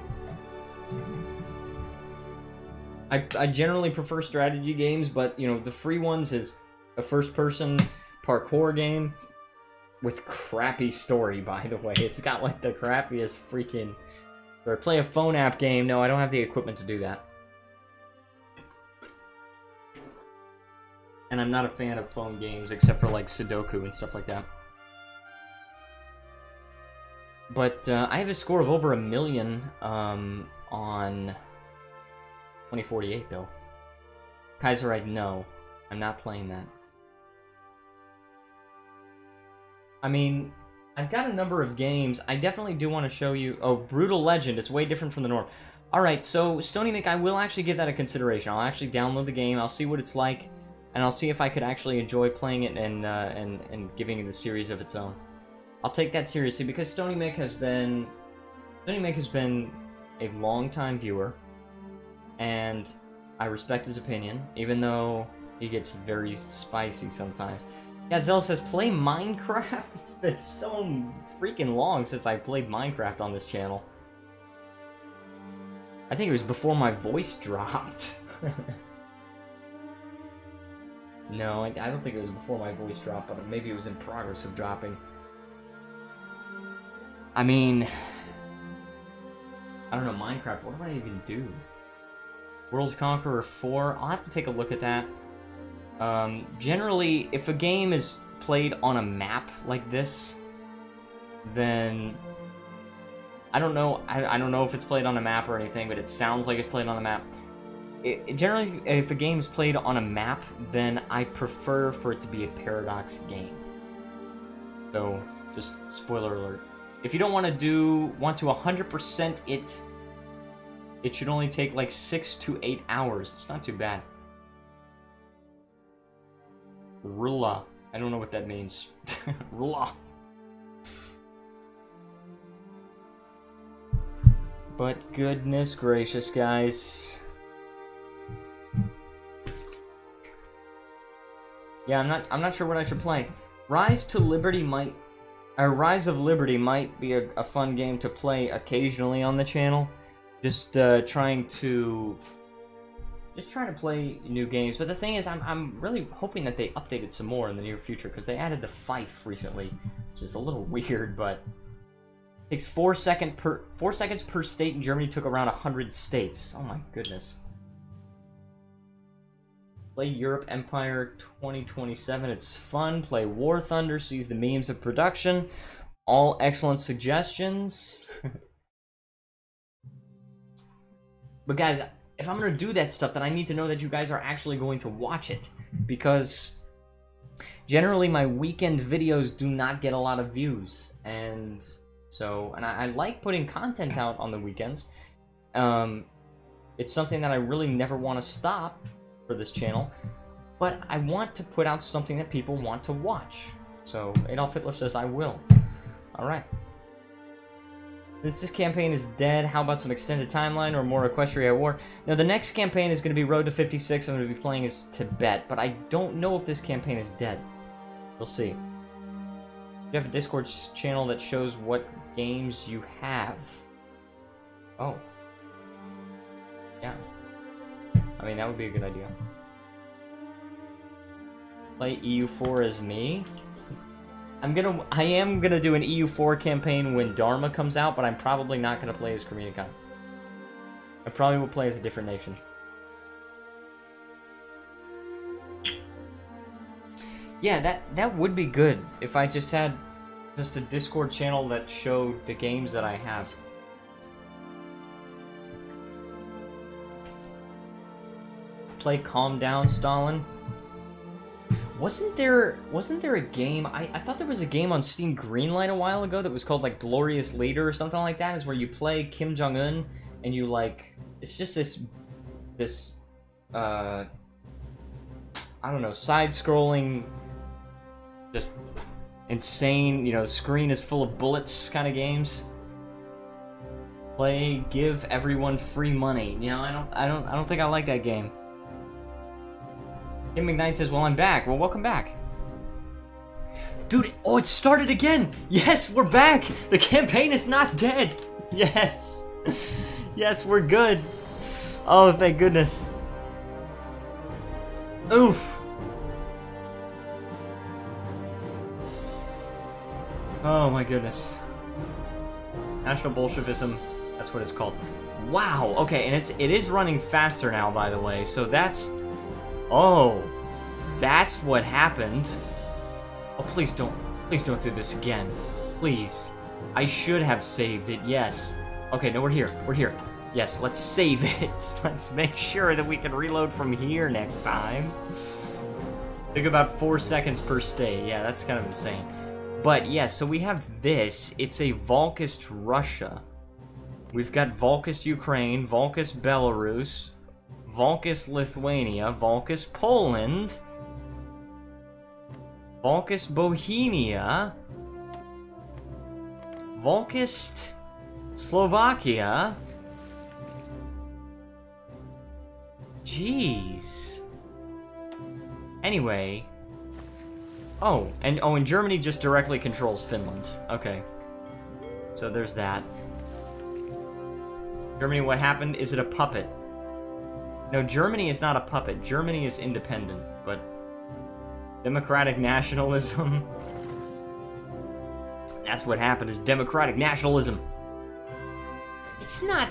I generally prefer strategy games, but, you know, the free ones is a first-person parkour game with crappy story, by the way. It's got, like, the crappiest freaking... Or play a phone app game. No, I don't have the equipment to do that. And I'm not a fan of phone games, except for, like, Sudoku and stuff like that. But I have a score of over 1 million on 2048, though. Kaiserreich, no. I'm not playing that. I mean, I've got a number of games. I definitely do want to show you... Oh, Brutal Legend. It's way different from the norm. Alright, so Stony Mick, I will actually give that a consideration. I'll actually download the game. I'll see what it's like. And I'll see if I could actually enjoy playing it and giving it a series of its own. I'll take that seriously, because Stony Mick has been a long-time viewer, and I respect his opinion, even though he gets very spicy sometimes. Godzilla says, play Minecraft? It's been so freaking long since I played Minecraft on this channel. I think it was before my voice dropped. No, I don't think it was before my voice dropped, but maybe it was in progress of dropping. I mean... I don't know, Minecraft, what do I even do? World's Conqueror 4, I'll have to take a look at that. Generally, if a game is played on a map like this, then... I don't know if it's played on a map or anything, but it sounds like it's played on a map. Generally, if a game is played on a map, then I prefer for it to be a Paradox game. So, just spoiler alert. If you don't want to 100% it should only take like 6 to 8 hours. It's not too bad. Rula. I don't know what that means. Rula. But goodness gracious, guys. Yeah, I'm not sure what I should play. Rise of Liberty might be a fun game to play occasionally on the channel. Just trying to play new games. But the thing is, I'm really hoping that they updated some more in the near future, because they added the fife recently, which is a little weird. But it takes 4 seconds per state, and Germany took around 100 states. Oh my goodness. Play Europe Empire 2027. It's fun. Play War Thunder. Sees the memes of production. All excellent suggestions. But guys, if I'm going to do that stuff, then I need to know that you guys are actually going to watch it. Because generally my weekend videos do not get a lot of views. And so, I like putting content out on the weekends. It's something that I really never want to stop for this channel, but I want to put out something that people want to watch. So Adolf Hitler says I will. Alright. Since this campaign is dead, how about some extended timeline or more Equestria War? Now the next campaign is going to be Road to 56. I'm going to be playing as Tibet, but I don't know if this campaign is dead. We'll see. You have a Discord channel that shows what games you have. Oh. Yeah. I mean, that would be a good idea. Play EU4 as me. I am gonna do an EU4 campaign when Dharma comes out, but I'm probably not gonna play as Korean. I probably will play as a different nation. Yeah, that would be good if I just had a Discord channel that showed the games that I have. Play Calm Down, Stalin. Wasn't there a game? I thought there was a game on Steam Greenlight a while ago that was called like Glorious Leader or something like that. Is where you play Kim Jong-un and you like, it's just this I don't know, side-scrolling, just insane, you know, the screen is full of bullets kind of games. Play Give Everyone Free Money. You know, I don't think I like that game. Kim McKnight says, well, I'm back. Well, welcome back. Dude, oh, it started again! Yes, we're back! The campaign is not dead! Yes! Yes, we're good! Oh, thank goodness. Oof! Oh my goodness. National Bolshevism, that's what it's called. Wow, okay, and it is running faster now, by the way, so that's... Oh, that's what happened. Oh, please don't do this again. Please. I should have saved it, yes. Okay, no, we're here. Yes, let's save it. Let's make sure that we can reload from here next time. Took about 4 seconds per stay. Yeah, that's kind of insane. But, yeah, so we have this. It's a Volkist Russia. We've got Volkist Ukraine, Volkist Belarus, Volkist Lithuania, Volkist Poland, Volkist Bohemia, Volkist Slovakia. Jeez. Anyway. Oh, and Germany just directly controls Finland. Okay. So there's that. Germany, what happened? Is it a puppet? No, Germany is not a puppet. Germany is independent, but democratic nationalism. That's what happened, is democratic nationalism. It's not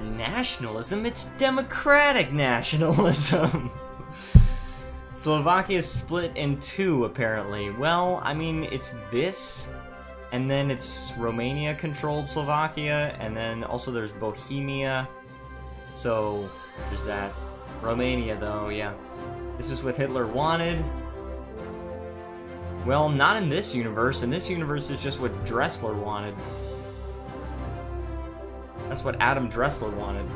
nationalism, it's democratic nationalism. Slovakia is split in two, apparently. Well, I mean, it's this, and then it's Romania-controlled Slovakia, and then also there's Bohemia. So, there's that. Romania, though, yeah. This is what Hitler wanted. Well, not in this universe. In this universe, it's just what Dressler wanted. That's what Adam Dressler wanted.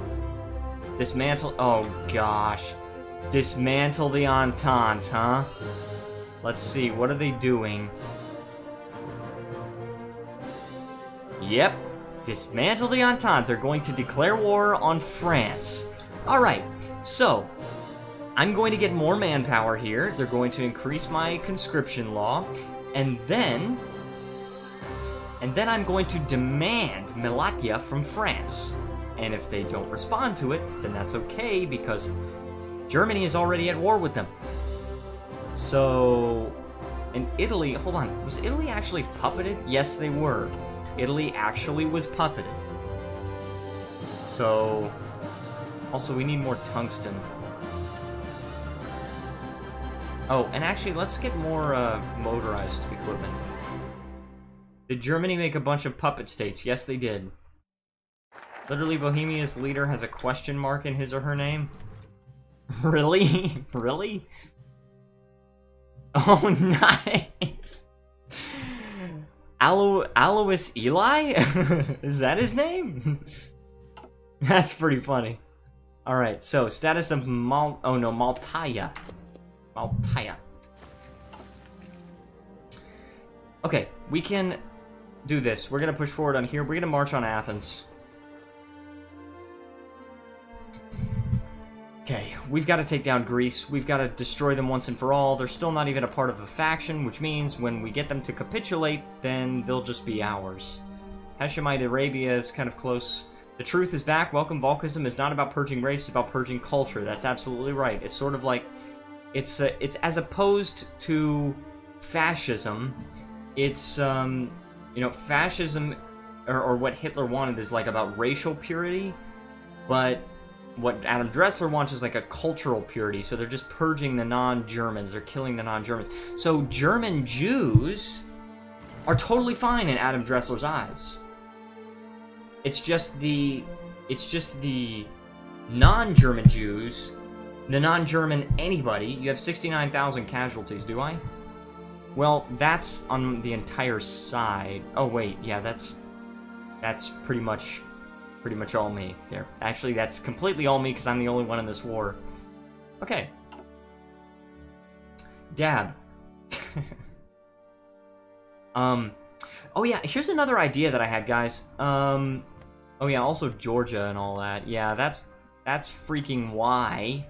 Dismantle... Oh, gosh. Dismantle the Entente, huh? Let's see, what are they doing? Yep. Dismantle the Entente. They're going to declare war on France. Alright, so I'm going to get more manpower here. They're going to increase my conscription law. And then I'm going to demand Malakia from France. And if they don't respond to it, then that's okay, because Germany is already at war with them. So, and Italy, hold on, was Italy actually puppeted? Yes, they were. Italy actually was puppeted. So, also we need more tungsten. Oh, and actually, let's get more motorized equipment. Did Germany make a bunch of puppet states? Yes, they did. Literally, Bohemia's leader has a question mark in his or her name. Really? Really? Oh, nice. Alois Eli? Is that his name? That's pretty funny. Alright, so status of Maltaya. Maltaya. Okay, we can do this. We're gonna push forward on here. We're gonna march on Athens. Okay, we've got to take down Greece. We've got to destroy them once and for all. They're still not even a part of a faction, which means when we get them to capitulate, then they'll just be ours. Hashemite Arabia is kind of close. The truth is back. Welcome. Volkism is not about purging race, it's about purging culture. That's absolutely right. It's sort of like, it's as opposed to fascism. It's, you know, fascism, or what Hitler wanted is like about racial purity, but what Adam Dressler wants is like a cultural purity, so they're just purging the non-Germans, they're killing the non-Germans. So German Jews are totally fine in Adam Dressler's eyes. It's just the non-German Jews, the non-German anybody. You have 69,000 casualties, do I? Well, that's on the entire side. Oh wait, yeah, that's pretty much all me there. Actually, that's completely all me because I'm the only one in this war. Okay. Dab. Oh yeah, here's another idea that I had, guys. Oh yeah, also Georgia and all that. Yeah, that's freaking why.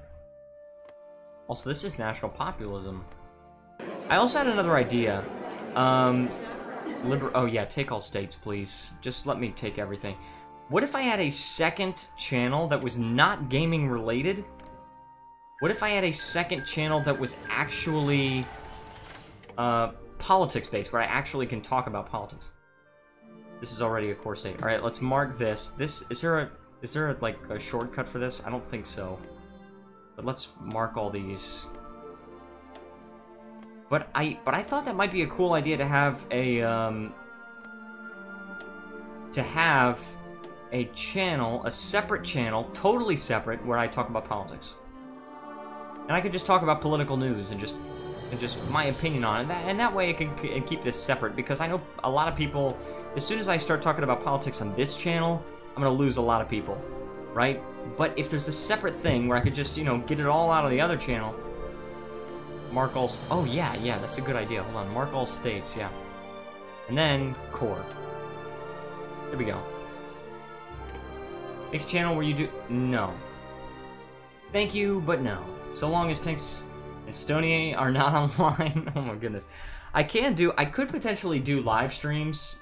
Also, this is national populism. I also had another idea. Oh yeah, take all states, please. Just let me take everything. What if I had a second channel that was not gaming related? What if I had a second channel that was actually politics based, where I actually can talk about politics? This is already a core state. All right, let's mark this. Is there like a shortcut for this? I don't think so. But let's mark all these. But I thought that might be a cool idea to have a channel, a separate channel, totally separate, where I talk about politics. And I could just talk about political news and just my opinion on it. And that way I can keep this separate, because I know a lot of people, as soon as I start talking about politics on this channel, I'm going to lose a lot of people, right? But if there's a separate thing where I could just, you know, get it all out of the other channel, mark all, oh yeah, that's a good idea. Hold on, mark all states, yeah. And then core. There we go. Make a channel where you do... No. Thank you, but no. So long as tanks and Estonia are not online. Oh my goodness. I could potentially do live streams.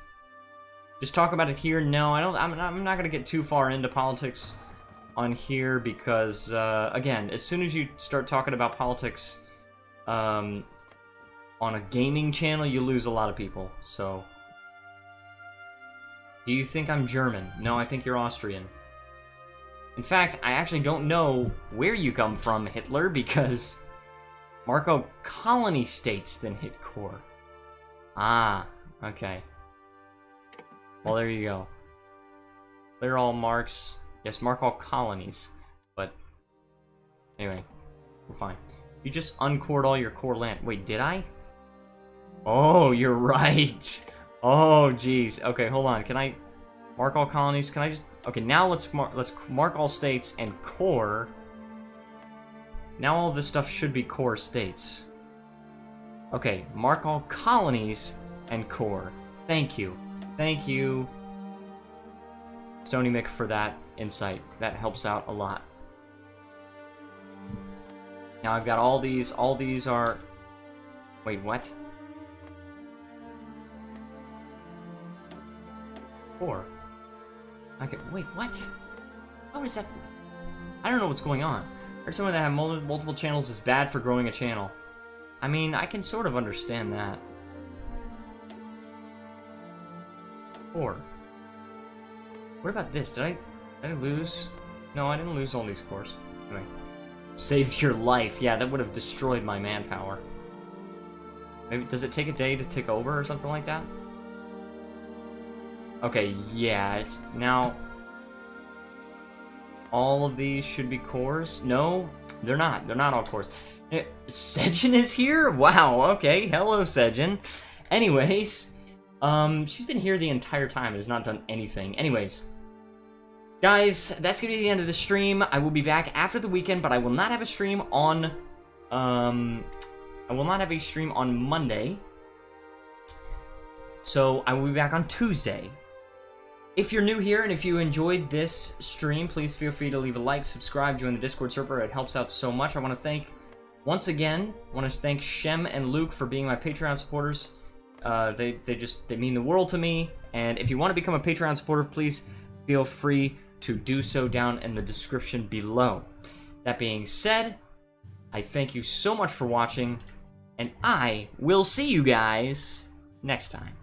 Just talk about it here. No, I'm not gonna get too far into politics on here, because, again, as soon as you start talking about politics on a gaming channel, you lose a lot of people, so... Do you think I'm German? No, I think you're Austrian. In fact, I actually don't know where you come from, Hitler, because Marco colony states then hit core. Ah, okay. Well, there you go. Clear all marks. Yes, mark all colonies. But, anyway, we're fine. You just uncored all your core land. Wait, did I? Oh, you're right. Oh, jeez. Okay, hold on. Can I mark all colonies? Can I just... Okay, now let's mark all states and core. Now all this stuff should be core states. Okay, mark all colonies and core. Thank you. Thank you, Stony Mick, for that insight. That helps out a lot. Now I've got all these are... Wait, what? 4. Okay, wait, what? How is that? I don't know what's going on. I heard someone that have multiple channels is bad for growing a channel. I mean, I can sort of understand that. 4. What about this? Did I lose? No, I didn't lose all these cores. Anyway. Saved your life. Yeah, that would have destroyed my manpower. Maybe, does it take a day to tick over or something like that? Okay, yeah, it's now... All of these should be cores? No, they're not. They're not all cores. Sejin is here? Wow, okay. Hello, Sejin. Anyways, she's been here the entire time and has not done anything. Anyways, guys, that's gonna be the end of the stream. I will be back after the weekend, but I will not have a stream on, I will not have a stream on Monday. So I will be back on Tuesday. If you're new here and if you enjoyed this stream, please feel free to leave a like, subscribe, join the Discord server. It helps out so much. I want to thank, once again, Shem and Luke for being my Patreon supporters. They mean the world to me. And if you want to become a Patreon supporter, please feel free to do so down in the description below. That being said, I thank you so much for watching, and I will see you guys next time.